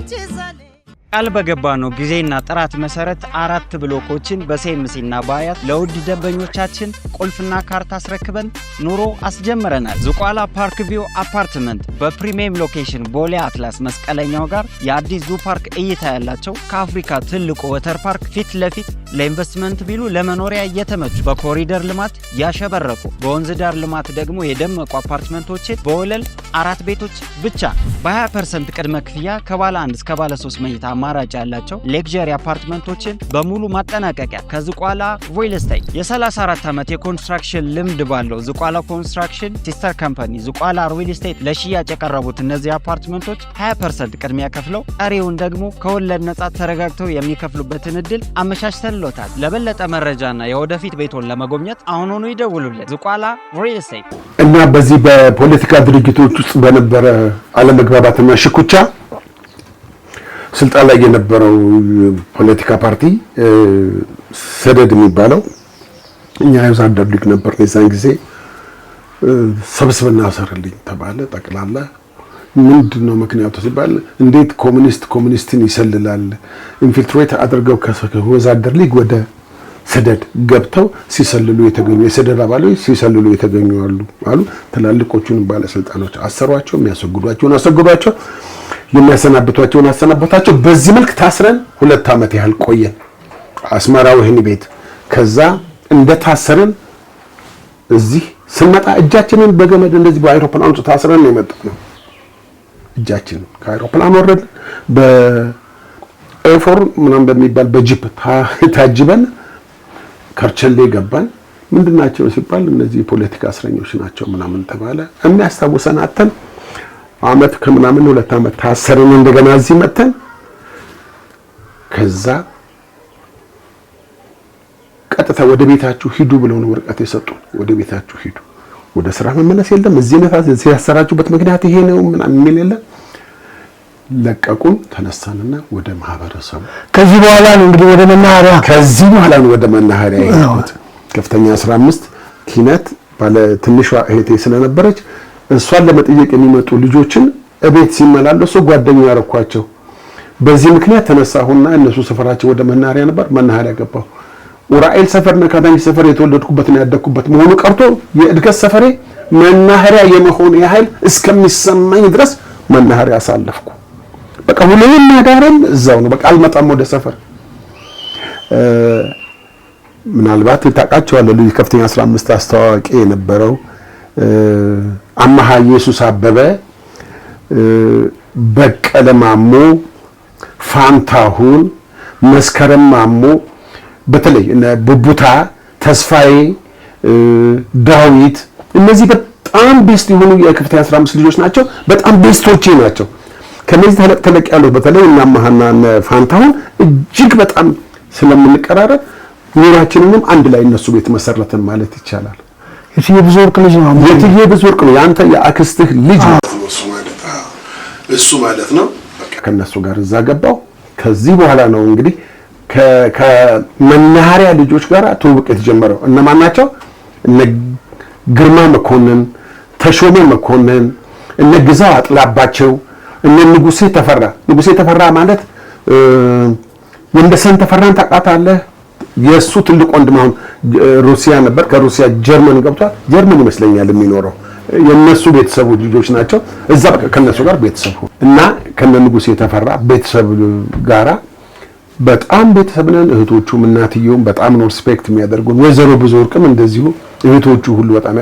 ትዝ አለኝ። ቃል በገባ ነው ጊዜና ጥራት መሰረት 4 ብሎኮችን በሴምሲና በአያት ለውድ ደንበኞቻችን ቁልፍና ካርታ አስረክበን ኑሮ አስጀምረናል። ዝቋላ ፓርክ ቪው አፓርትመንት በፕሪሚየም ሎኬሽን ቦሌ አትላስ መስቀለኛው ጋር የአዲስ ዙ ፓርክ እይታ ያላቸው ከአፍሪካ ትልቁ ወተር ፓርክ ፊት ለፊት ለኢንቨስትመንት ቢሉ ለመኖሪያ እየተመቹ በኮሪደር ልማት ያሸበረቁ በወንዝ ዳር ልማት ደግሞ የደመቁ አፓርትመንቶችን በወለል 4 ቤቶች ብቻ በ20% ቅድመ ክፍያ ከባለ 1 እስከ ባለ 3 መኝታ አማራጭ ያላቸው ሌክዠሪ አፓርትመንቶችን በሙሉ ማጠናቀቂያ ከዝቋላ ሪል ስቴት የ34 ዓመት የኮንስትራክሽን ልምድ ባለው ዝቋላ ኮንስትራክሽን ሲስተር ካምፓኒ ዝቋላ ሪል ስቴት ለሽያጭ የቀረቡት እነዚህ አፓርትመንቶች 20% ቅድሚያ ከፍለው ቀሪውን ደግሞ ከወለድ ነጻ ተረጋግተው የሚከፍሉበትን እድል አመቻችተንሎታል። ለበለጠ መረጃና የወደፊት ቤቶን ለመጎብኘት አሁኑኑ ይደውሉልን። ዝቋላ ሪል ስቴት። እና በዚህ በፖለቲካ ድርጅቶች ውስጥ በነበረ አለመግባባትና ሽኩቻ ስልጣን ላይ የነበረው ፖለቲካ ፓርቲ ሰደድ የሚባለው እኛ የወዛደር ሊግ ነበር። የዛን ጊዜ ሰብስብና አሰርልኝ ተባለ። ጠቅላላ ምንድነው ምክንያቱ ሲባል እንዴት ኮሙኒስትን ይሰልላል? ኢንፊልትሬት አድርገው ከወዛደር ሊግ ወደ ሰደድ ገብተው ሲሰልሉ የተገኙ የሰደድ አባሎች ሲሰልሉ የተገኙ አሉ። ትላልቆቹን ባለስልጣኖች አሰሯቸው፣ የሚያስወግዷቸውን አስወግዷቸው፣ የሚያሰናብቷቸውን አሰናበቷቸው። በዚህ መልክ ታስረን 2 ዓመት ያህል ቆየን አስመራ ወህኒ ቤት። ከዛ እንደታሰረን እዚህ ስንመጣ እጃችንን በገመድ እንደዚህ በአይሮፕላን ውስጥ ታስረን ነው የመጣነው። እጃችን ከአይሮፕላን ወረድን። በኤፎር ምናምን በሚባል በጂፕ ታጅበን ከርቸሌ ገባን። ምንድናቸው ሲባል እነዚህ የፖለቲካ እስረኞች ናቸው ምናምን ተባለ። የሚያስታውሰን አተን አመት ከምናምን 2 ዓመት ታሰርን። እንደገና እዚህ መተን ከዛ ቀጥታ ወደ ቤታችሁ ሂዱ ብለው ነው ወረቀት የሰጡን። ወደ ቤታችሁ ሂዱ፣ ወደ ስራ መመለስ የለም፣ እዚህ ያሰራችሁበት ምክንያት ይሄ ነው ምናምን የሚል የለም። ለቀቁን። ተነሳንና ወደ ማህበረሰቡ ከዚህ በኋላ ነው እንግዲህ ወደ መናኸሪያ ወደ መናኸሪያ የሄድኩት። ከፍተኛ 15 ኪነት ባለ ትንሿ እህቴ ስለነበረች እሷን ለመጠየቅ የሚመጡ ልጆችን እቤት ሲመላለሱ ጓደኛ ያረኳቸው። በዚህ ምክንያት ተነሳሁና እነሱ ሰፈራቸው ወደ መናኸሪያ ነበር። መናኸሪያ ገባሁ። ኡራኤል ሰፈርና ካዛንቺስ ሰፈር የተወለድኩበትና ያደግኩበት መሆኑ ቀርቶ የእድገት ሰፈሬ መናኸሪያ የመሆን ያህል እስከሚሰማኝ ድረስ መናኸሪያ አሳለፍኩ። በቃ ሁሌም ማዳረም እዛው ነው። በቃ አልመጣም ወደ ሰፈር። ምናልባት ታውቃቸዋለህ ልጅ ከፍተኛ 15 አስተዋዋቂ የነበረው አማሃ ኢየሱስ አበበ፣ በቀለ ማሞ፣ ፋንታሁን፣ መስከረም ማሞ፣ በተለይ እነ ቡቡታ፣ ተስፋዬ፣ ዳዊት እነዚህ በጣም ቤስት የሆኑ የከፍተኛ 15 ልጆች ናቸው። በጣም ቤስቶቼ ናቸው። ከነዚህ ተለቅ ያለው በተለይ እና አማሃና ፋንታሁን እጅግ በጣም ስለምንቀራረብ ኑራችንንም አንድ ላይ እነሱ ቤት መሰረትን ማለት ይቻላል። የትዬ ብዙ ወርቅ ልጅ ነው። የትዬ ብዙ ወርቅ ነው ያንተ የአክስትህ ልጅ ነው እሱ ማለት ነው። በቃ ከነሱ ጋር እዛ ገባው። ከዚህ በኋላ ነው እንግዲህ ከመናኸሪያ ልጆች ጋር ትውውቅ የተጀመረው። እነማን ናቸው? እነ ግርማ መኮንን፣ ተሾመ መኮንን፣ እነ ግዛው አጥላባቸው፣ እነ ንጉሴ ተፈራ። ንጉሴ ተፈራ ማለት ወንደሰን ተፈራን ታውቃታለህ? የእሱ ትልቅ ወንድም አሁን ሩሲያ ነበር፣ ከሩሲያ ጀርመን ገብቷል። ጀርመን ይመስለኛል የሚኖረው። የነሱ ቤተሰቡ ልጆች ናቸው። እዛ በቃ ከነሱ ጋር ቤተሰብ እና ከነ ንጉሴ ተፈራ ቤተሰብ ጋራ በጣም ቤተሰብ ነን። እህቶቹም እናትየውም በጣም ነው ሪስፔክት የሚያደርጉን። ወይዘሮ ብዙ ወርቅም እንደዚሁ እህቶቹ ሁሉ በጣም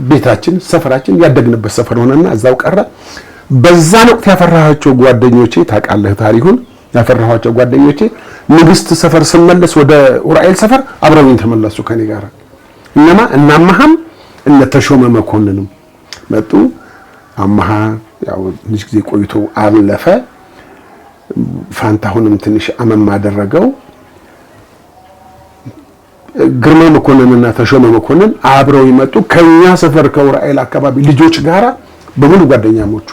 ቤታችን ሰፈራችን ያደግንበት ሰፈር ሆነና እዛው ቀረ። በዛን ወቅት ያፈራኋቸው ጓደኞቼ ታውቃለህ ታሪኩን። ያፈራኋቸው ጓደኞቼ ንግስት ሰፈር ስመለስ ወደ ኡራኤል ሰፈር አብረውኝ ተመለሱ ከኔ ጋር። እነ አማሃም እነ ተሾመ መኮንንም መጡ። አማሃ ያው ትንሽ ጊዜ ቆይቶ አለፈ። ፋንታሁንም ትንሽ አመም አደረገው። ግርማ መኮንንና ተሾመ መኮንን አብረው ይመጡ። ከኛ ሰፈር ከኡራኤል አካባቢ ልጆች ጋራ በሙሉ ጓደኛሞቹ።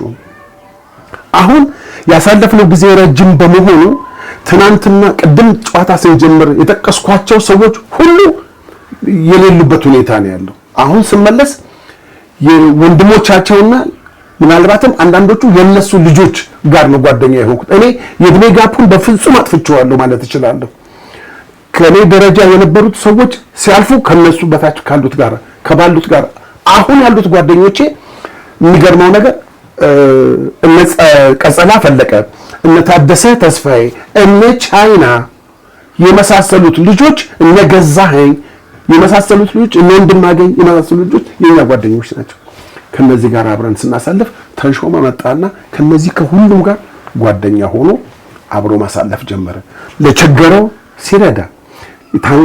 አሁን ያሳለፍነው ጊዜ ረጅም በመሆኑ ትናንትና ቅድም ጨዋታ ስንጀምር የጠቀስኳቸው ሰዎች ሁሉ የሌሉበት ሁኔታ ነው ያለው። አሁን ስመለስ የወንድሞቻቸውና ምናልባትም አንዳንዶቹ የነሱ ልጆች ጋር ነው ጓደኛ የሆንኩት። እኔ የእድሜ ጋፑን በፍጹም አጥፍቼዋለሁ ማለት እችላለሁ። ከኔ ደረጃ የነበሩት ሰዎች ሲያልፉ ከነሱ በታች ካሉት ጋር ከባሉት ጋር አሁን ያሉት ጓደኞቼ የሚገርመው ነገር እነ ቀጸላ ፈለቀ፣ እነ ታደሰ ተስፋዬ፣ እነ ቻይና የመሳሰሉት ልጆች፣ እነ ገዛኸኝ የመሳሰሉት ልጆች፣ እነ ወንድማገኝ የመሳሰሉት ልጆች የኛ ጓደኞች ናቸው። ከነዚህ ጋር አብረን ስናሳልፍ ተሾመ መጣና ከነዚህ ከሁሉም ጋር ጓደኛ ሆኖ አብሮ ማሳለፍ ጀመረ። ለቸገረው ሲረዳ፣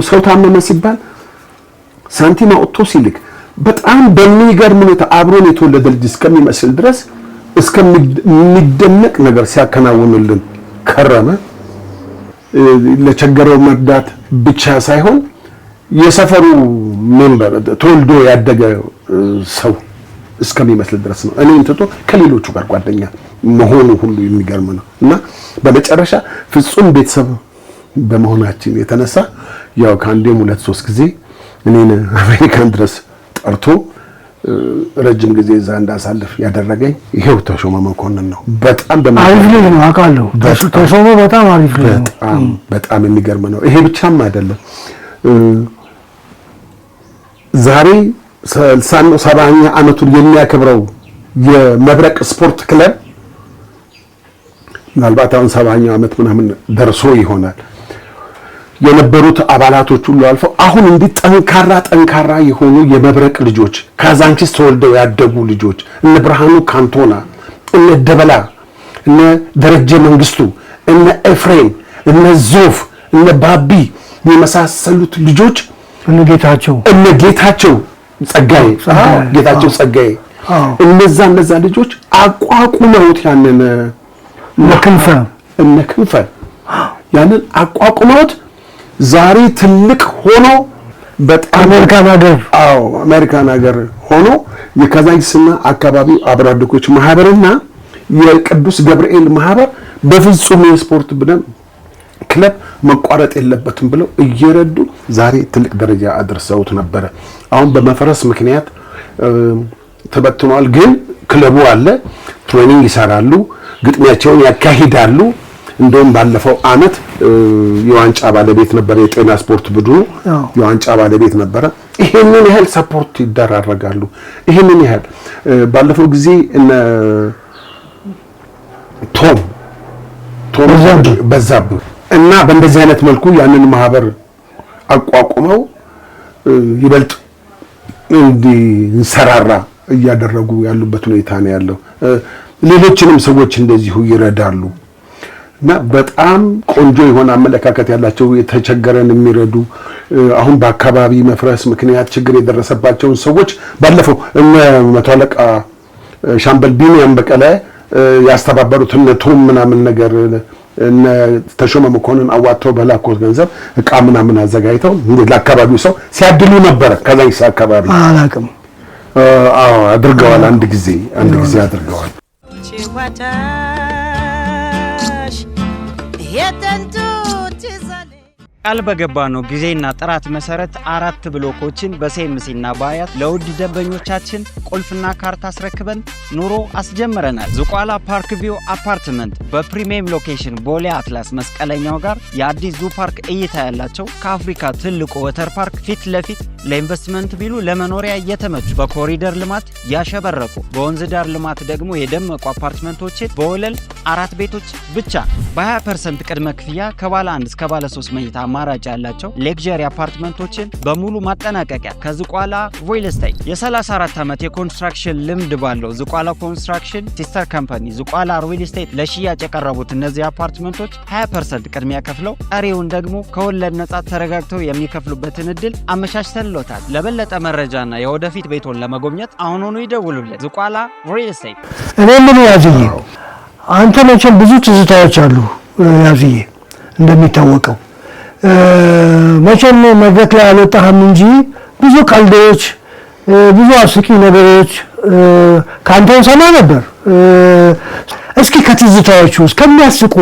ሰው ታመመ ሲባል ሳንቲም አውጥቶ ሲልክ በጣም በሚገርም ሁኔታ አብሮን የተወለደ ልጅ እስከሚመስል ድረስ እስከሚደነቅ ነገር ሲያከናውንልን ከረመ። ለቸገረው መርዳት ብቻ ሳይሆን የሰፈሩ ሜምበር ተወልዶ ያደገ ሰው እስከሚመስል ድረስ ነው። እኔ እንትቶ ከሌሎቹ ጋር ጓደኛ መሆኑ ሁሉ የሚገርም ነው እና በመጨረሻ ፍጹም ቤተሰብ በመሆናችን የተነሳ ያው ከአንዴም 2-3 ጊዜ እኔን አሜሪካን ድረስ ጠርቶ ረጅም ጊዜ እዛ እንዳሳልፍ ያደረገኝ ይሄው ተሾመ መኮንን ነው። በጣም አሪፍ ልጅ ነው አውቃለሁ። ተሾመ በጣም አሪፍ ልጅ ነው። በጣም የሚገርም ነው። ይሄ ብቻም አይደለም። ዛሬ 70ኛ ዓመቱን የሚያከብረው የመብረቅ ስፖርት ክለብ ምናልባት አሁን 70ኛው ዓመት ምናምን ደርሶ ይሆናል። የነበሩት አባላቶች ሁሉ አልፈው አሁን እንዲህ ጠንካራ የሆኑ የመብረቅ ልጆች ካዛንቺስ ተወልደው ያደጉ ልጆች እነ ብርሃኑ ካንቶና፣ እነ ደበላ፣ እነ ደረጀ መንግስቱ፣ እነ ኤፍሬም፣ እነ ዞፍ፣ እነ ባቢ የመሳሰሉት ልጆች እነ ጌታቸው ጸጋዬ ጌታቸው ጸጋዬ እነዛ ልጆች አቋቁመውት ያንን እነ ክንፈ ያንን አቋቁመውት ዛሬ ትልቅ ሆኖ በጣም አሜሪካን ሀገር ሆኖ የካዛንቺስና አካባቢው አብሮ አደጎች ማህበርና የቅዱስ ገብርኤል ማህበር በፍጹም የስፖርት ቡድን ክለብ መቋረጥ የለበትም ብለው እየረዱ ዛሬ ትልቅ ደረጃ አድርሰውት ነበረ። አሁን በመፈረስ ምክንያት ተበትኗል። ግን ክለቡ አለ፣ ትሬኒንግ ይሰራሉ፣ ግጥሚያቸውን ያካሂዳሉ። እንደውም ባለፈው አመት የዋንጫ ባለቤት ነበር። የጤና ስፖርት ቡድኑ የዋንጫ ባለቤት ነበር። ይሄንን ያህል ሰፖርት ይደራረጋሉ። ይሄንን ያህል ባለፈው ጊዜ እነ ቶም በዛብህ እና በእንደዚህ አይነት መልኩ ያንን ማህበር አቋቁመው ይበልጥ እንዲንሰራራ እያደረጉ ያሉበት ሁኔታ ነው ያለው። ሌሎችንም ሰዎች እንደዚሁ ይረዳሉ እና በጣም ቆንጆ የሆነ አመለካከት ያላቸው የተቸገረን የሚረዱ አሁን በአካባቢ መፍረስ ምክንያት ችግር የደረሰባቸውን ሰዎች ባለፈው መቶ አለቃ ሻምበል ቢኒያም በቀለ ያስተባበሩት ቶም ምናምን ነገር እነ ተሾመ መኮንን አዋጥተው በላኮት ገንዘብ እቃ ምናምን አዘጋጅተው ለአካባቢው ሰው ሲያድሉ ነበር። ከዛይስ አካባቢ አላውቅም። አድርገዋል። አንድ ጊዜ አድርገዋል። ቃል በገባነው ጊዜና ጥራት መሰረት 4 ብሎኮችን በሴምሲና በአያት ለውድ ደንበኞቻችን ቁልፍና ካርታ አስረክበን ኑሮ አስጀምረናል። ዝቋላ ፓርክ ቪው አፓርትመንት በፕሪሚየም ሎኬሽን ቦሌ አትላስ መስቀለኛው ጋር የአዲስ ዙ ፓርክ እይታ ያላቸው ከአፍሪካ ትልቁ ወተር ፓርክ ፊት ለፊት ለኢንቨስትመንት ቢሉ ለመኖሪያ የተመቹ በኮሪደር ልማት ያሸበረቁ በወንዝ ዳር ልማት ደግሞ የደመቁ አፓርትመንቶችን በወለል 4 ቤቶች ብቻ በ20% ቅድመ ክፍያ ከባለ 1 እስከ ባለ 3 መኝታ አማራጭ ያላቸው ሌክዠሪ አፓርትመንቶችን በሙሉ ማጠናቀቂያ ከዝቋላ ሪል ስቴት የ34 ዓመት የኮንስትራክሽን ልምድ ባለው ዝቋላ ኮንስትራክሽን ሲስተር ካምፓኒ ዝቋላ ሪል ስቴት ለሽያጭ የቀረቡት እነዚህ አፓርትመንቶች 20% ቅድሚያ ከፍለው ቀሪውን ደግሞ ከወለድ ነጻ ተረጋግተው የሚከፍሉበትን እድል አመቻችተንሎታል። ለበለጠ መረጃና የወደፊት ቤቶን ለመጎብኘት አሁኑኑ ይደውሉልን። ዝቋላ ሪል ስቴት። እኔ ምን ያዝዬ አንተ መቼም ብዙ ትዝታዎች አሉ ያዝዬ እንደሚታወቀው መቼም መድረክ ላይ አልወጣህም እንጂ ብዙ ቀልዶች ብዙ አስቂኝ ነገሮች ካንተ ሰማ ነበር። እስኪ ከትዝታዎቹ ውስጥ ከሚያስቁ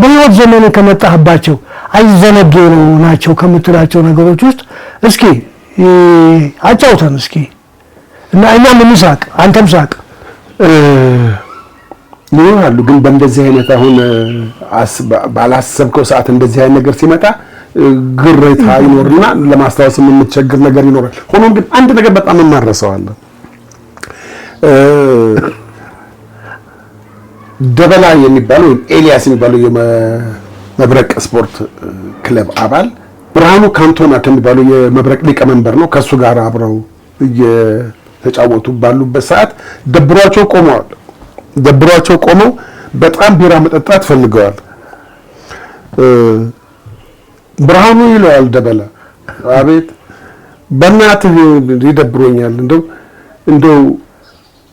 በህይወት ዘመን ከመጣህባቸው አይዘነጌው ናቸው ከምትላቸው ነገሮች ውስጥ እስኪ አጫውተን እስኪ እና እኛም እንሳቅ አንተም ሳቅ። ይኖራሉ ግን በእንደዚህ አይነት አሁን ባላሰብከው ሰዓት እንደዚህ አይነት ነገር ሲመጣ ግርታ ይኖርና ለማስታወስ የምትቸግር ነገር ይኖራል። ሆኖም ግን አንድ ነገር በጣም የማረሰዋለሁ። ደበላ የሚባለው ኤልያስ የሚባለው የመብረቅ ስፖርት ክለብ አባል ብርሃኑ ካንቶና ከሚባለው የመብረቅ ሊቀመንበር ነው። ከሱ ጋር አብረው እየተጫወቱ ባሉበት ሰዓት ደብሯቸው ቆመው በጣም ቢራ መጠጣት ፈልገዋል። ብርሃኑ ይለዋል ደበላ፣ አቤት በእናትህ ይደብሮኛል፣ እንደው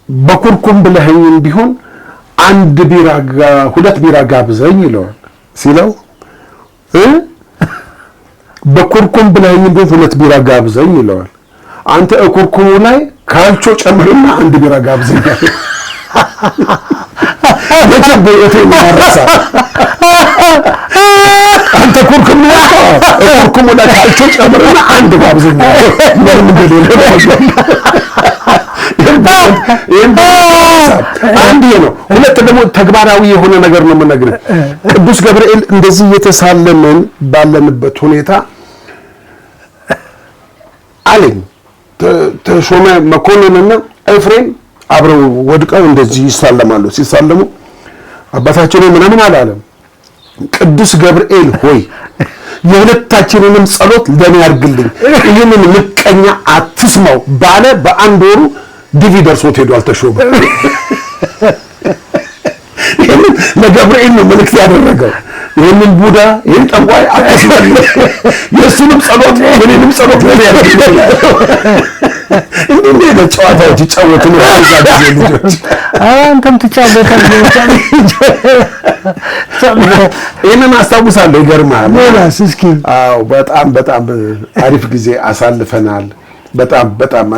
በኩርኩም ብለኸኝም ቢሆን ሁለት ቢራ ጋብዘኝ ይለዋል። ሲለው በኩርኩም ብለኸኝም ቢሆን ሁለት ቢራ ጋብዘኝ ይለዋል። አንተ እኩርኩሙ ላይ ካልቾ ጨምርና አንድ ቢራ ጋብዘኝ ለተበየተ ማረሳ አንተ ኩርኩም ላይ ካልቾ ጨምርና አንድ ጋብዘኝ ምንም እንደሌለ አንድ ነው። ሁለት ደግሞ ተግባራዊ የሆነ ነገር ነው የምነግርህ። ቅዱስ ገብርኤል እንደዚህ እየተሳለመን ባለንበት ሁኔታ አለኝ ተሾመ መኮንንና ኤፍሬም አብረው ወድቀው እንደዚህ ይሳለማሉ። ሲሳለሙ አባታችን ምናምን አላለም። ቅዱስ ገብርኤል ሆይ የሁለታችንንም ጸሎት ለኔ ያርግልኝ፣ ይህንን ምቀኛ አትስማው ባለ በአንድ ወሩ ዲቪ ደርሶት ሄዷል ተሾመ። ይህንን ለገብርኤል ነው መልእክት ያደረገው። ይህንን ቡዳ ይህን ጠንቋይ አትስማው፣ የእሱንም ጸሎት የኔንም ጸሎት ለኔ ያርግልኝ። እንዴ ነው ጨዋታዎች ይጫወቱ ነው ጊዜ ልጆች። አንተም ትጫወታለህ። ይሄንን አስታውሳለሁ። ይገርማል። ሌላስ እስኪ? አዎ በጣም አሪፍ ጊዜ አሳልፈናል። በጣም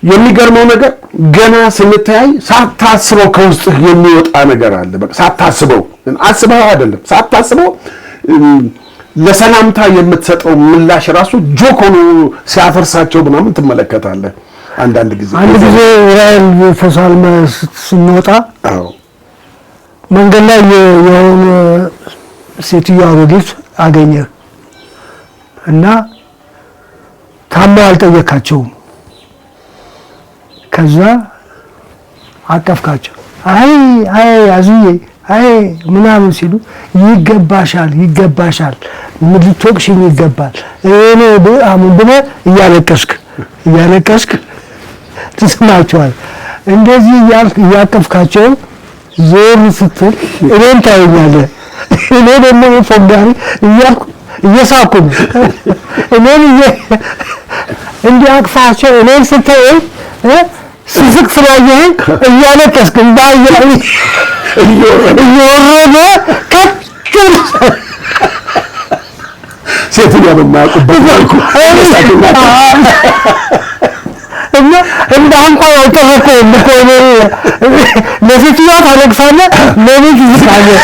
የሚገርመው ነገር ገና ስንተያይ ሳታስበው ከውስጥ የሚወጣ ነገር አለ። በቃ ሳታስበው አስበው አይደለም ሳታስበው ለሰላምታ የምትሰጠው ምላሽ ራሱ ጆክ ሆኖ ሲያፈርሳቸው ምናምን ትመለከታለህ። አንድ ጊዜ ራይል ተሳልመ ስንወጣ መንገድ ላይ የሆነ ሴትዮዋ ወዴት አገኘህ እና ታማ አልጠየካቸውም። ከዛ አቀፍካቸው። አይ አዝዬ አይ ምናምን ሲሉ ይገባሻል ልትወቅሽኝ ይገባል እኔ አሁን ብለህ እያለቀስክ ትስማቸዋል። እንደዚህ እያቀፍካቸው ዞር ስትል እኔን ታየኛለህ። እኔ ደግሞ ፎጋሪ እየሳኩ ነው። እኔን እንዲያቅፋቸው እኔን ስታየኝ ስስቅ ስላየኸኝ እያለቀስክ እየወረደ ሴትዮዋ በማያውቁበት መልኩ እና እንዳንኳ ያልጠረከውም እኮ ለሴትዮዋ ታለቅሳለህ፣ ለእኔ ትስቃለህ።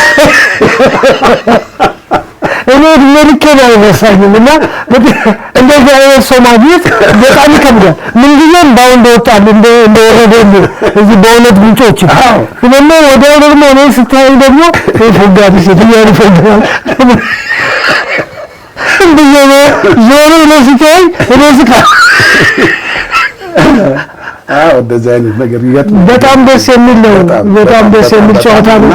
እኔ እድሜ ልኬን አይረሳኝም። እና እንደዚህ አይነት ሰው ማግኘት በጣም ይከብዳል። ምንጊዜም ባው እንደወጣልህ እንደወረደልህ እዚህ በእውነት ምንጮች ደግሞ ወዲያው ደግሞ እኔ ስታየኝ ደግሞ ፎጋሪ ሴትዮዋ ይፎጋል እንዲህ ዞሮ ብለህ ስታየኝ እኔ ስቃለሁ። እንደዚህ አይነት ነገር ይገጥማል። በጣም ደስ የሚል ነው። በጣም ደስ የሚል ጨዋታ ነው።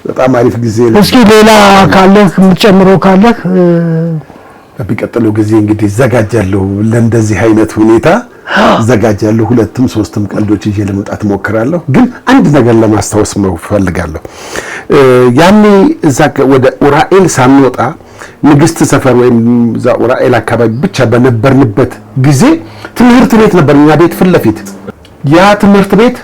በጣም አሪፍ ጊዜ ነው። እስኪ ሌላ ካለህ የምትጨምረው ካለህ? በሚቀጥለው ጊዜ እንግዲህ እዘጋጃለሁ፣ ለእንደዚህ አይነት ሁኔታ እዘጋጃለሁ። 2ም 3ም ቀልዶች ይዤ ለመምጣት እሞክራለሁ። ግን አንድ ነገር ለማስታወስ እፈልጋለሁ። ያኔ እዛ ወደ ኡራኤል ሳንወጣ ንግስት ሰፈር ወይም እዛ ኡራኤል አካባቢ ብቻ በነበርንበት ጊዜ ትምህርት ቤት ነበር፣ እኛ ቤት ፊት ለፊት። ያ ትምህርት ቤት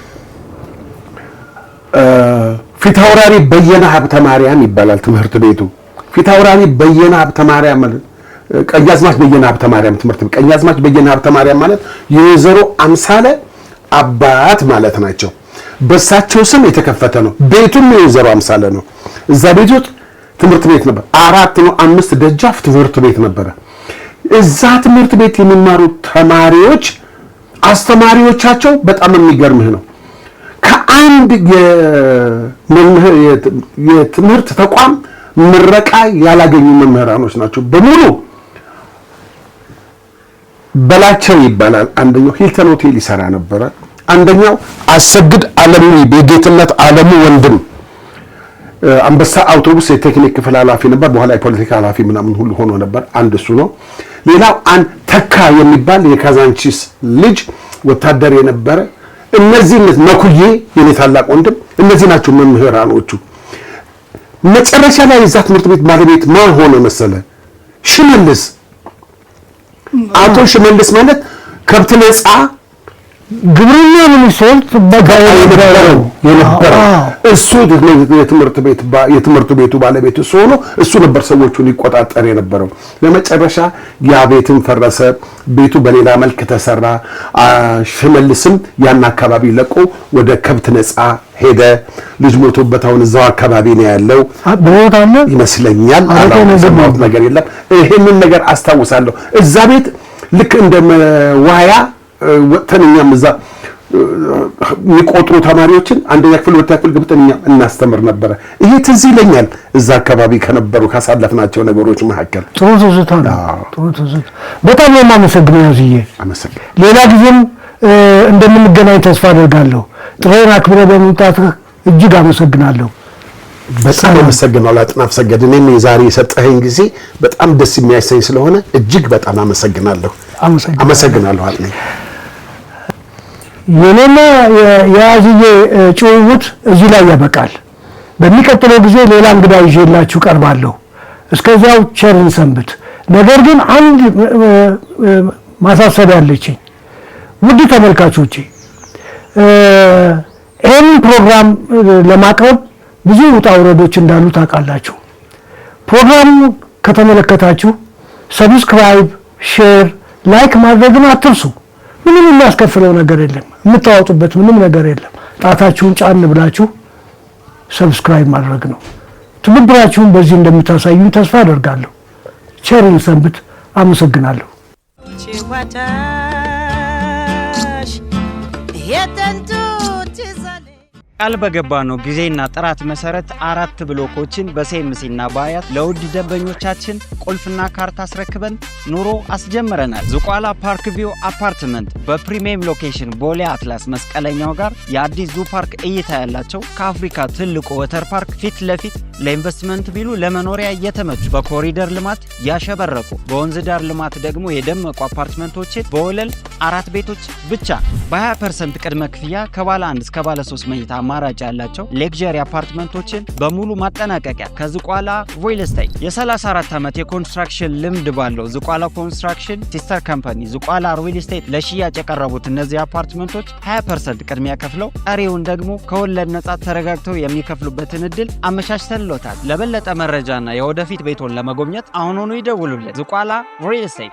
ፊታውራሪ በየነ ሀብተ ማርያም ይባላል ትምህርት ቤቱ። ፊታውራሪ በየነ ሀብተ ማርያም ቀኛዝማች በየነ ሀብተ ማርያም ትምህርት ቤት። ቀኛዝማች በየነ ሀብተ ማርያም ማለት የወይዘሮ አምሳለ አባት ማለት ናቸው። በሳቸው ስም የተከፈተ ነው። ቤቱም የወይዘሮ አምሳለ ነው። እዛ ቤት ውስጥ ትምህርት ቤት ነበር። 4 ነው 5 ደጃፍ ትምህርት ቤት ነበረ። እዛ ትምህርት ቤት የሚማሩ ተማሪዎች አስተማሪዎቻቸው በጣም የሚገርምህ ነው። ከአንድ የትምህርት ተቋም ምረቃ ያላገኙ መምህራኖች ናቸው በሙሉ። በላቸው ይባላል አንደኛው፣ ሂልተን ሆቴል ይሰራ ነበረ። አንደኛው አሰግድ አለሙ የጌትነት አለሙ ወንድም አንበሳ አውቶቡስ የቴክኒክ ክፍል ኃላፊ ነበር። በኋላ የፖለቲካ ኃላፊ ምናምን ሁሉ ሆኖ ነበር። አንድ እሱ ነው። ሌላው ተካ የሚባል የካዛንቺስ ልጅ ወታደር የነበረ። እነዚህ መኩዬ የኔ ታላቅ ወንድም፣ እነዚህ ናቸው መምህራኖቹ። መጨረሻ ላይ የዛ ትምህርት ቤት ባለቤት ማን ሆነ መሰለ? ሽመልስ፣ አቶ ሽመልስ ማለት ከብት ነፃ ግብርና ሚኒስቴር የነበረው እሱ የትምህርት ቤቱ ባለቤት እሱ ሆኖ እሱ ነበር ሰዎቹን ሊቆጣጠር የነበረው። ለመጨረሻ ያ ቤትም ፈረሰ፣ ቤቱ በሌላ መልክ ተሰራ። ሽመልስም ያን አካባቢ ለቆ ወደ ከብት ነፃ ሄደ። ልጅ ሞቶበት አሁን እዛው አካባቢ ነው ያለው ይመስለኛል። አላውቅም፣ ነገር የለም። ይሄንን ነገር አስታውሳለሁ። እዛ ቤት ልክ እንደ መዋያ ወጥተን እኛም እዛ የሚቆጥሩ ተማሪዎችን አንደኛ ክፍል ሁለተኛ ክፍል ገብተን እኛም እናስተምር ነበረ። ይሄ ትዝ ይለኛል እዛ አካባቢ ከነበሩ ካሳለፍናቸው ነገሮች መካከል። ጥሩ ትዝታ ነው። ጥሩ ትዝታ። በጣም ነው የማመሰግነው ያዝዬ። ሌላ ጊዜም እንደምንገናኝ ተስፋ አደርጋለሁ። ጥሬን አክብረህ በመምጣትህ እጅግ አመሰግናለሁ። በጣም አመሰግናለሁ አጥናፍ ሰገድ። እኔም የዛሬ የሰጠኸኝ ጊዜ በጣም ደስ የሚያሰኝ ስለሆነ እጅግ በጣም አመሰግናለሁ። አመሰግናለሁ አጥናፍ። የኔና የያዝዬ ጭውውት እዚህ ላይ ያበቃል። በሚቀጥለው ጊዜ ሌላ እንግዳ ይዤላችሁ ቀርባለሁ። እስከዚያው ቸርን ሰንብት። ነገር ግን አንድ ማሳሰቢያ አለችኝ። ውድ ተመልካቾቼ ይህን ፕሮግራም ለማቅረብ ብዙ ውጣ ውረዶች እንዳሉ ታውቃላችሁ። ፕሮግራሙ ከተመለከታችሁ ሰብስክራይብ፣ ሼር፣ ላይክ ማድረግን አትርሱ። ምንም የሚያስከፍለው ነገር የለም። የምታወጡበት ምንም ነገር የለም። ጣታችሁን ጫን ብላችሁ ሰብስክራይብ ማድረግ ነው። ትብብራችሁን በዚህ እንደምታሳዩን ተስፋ አደርጋለሁ። ቸርን ሰንብት። አመሰግናለሁ። የጥንቱ ትዝ አለኝ ቃል በገባነው ጊዜና ጥራት መሰረት 4 ብሎኮችን በሴምሲና በአያት ለውድ ደንበኞቻችን ቁልፍና ካርታ አስረክበን ኑሮ አስጀምረናል። ዝቋላ ፓርክ ቪው አፓርትመንት በፕሪሚየም ሎኬሽን ቦሌ አትላስ መስቀለኛው ጋር የአዲስ ዙ ፓርክ እይታ ያላቸው ከአፍሪካ ትልቁ ወተር ፓርክ ፊት ለፊት ለኢንቨስትመንት ቢሉ ለመኖሪያ እየተመቹ በኮሪደር ልማት ያሸበረቁ በወንዝ ዳር ልማት ደግሞ የደመቁ አፓርትመንቶችን በወለል 4 ቤቶች ብቻ በ20% ቅድመ ክፍያ ከባለ 1 እስከ ባለ 3 መኝታ አማራጭ ያላቸው ሌክዠሪ አፓርትመንቶችን በሙሉ ማጠናቀቂያ ከዝቋላ ሪል ስቴት የ34 ዓመት የኮንስትራክሽን ልምድ ባለው ዝቋላ ኮንስትራክሽን ሲስተር ካምፓኒ ዝቋላ ሪል ስቴት ለሽያጭ የቀረቡት እነዚህ አፓርትመንቶች 20% ቅድሚያ ከፍለው ቀሪውን ደግሞ ከወለድ ነጻ ተረጋግተው የሚከፍሉበትን እድል አመቻችተንሎታል። ለበለጠ መረጃና የወደፊት ቤቶን ለመጎብኘት አሁኑኑ ይደውሉልን። ዝቋላ ሪል ስቴት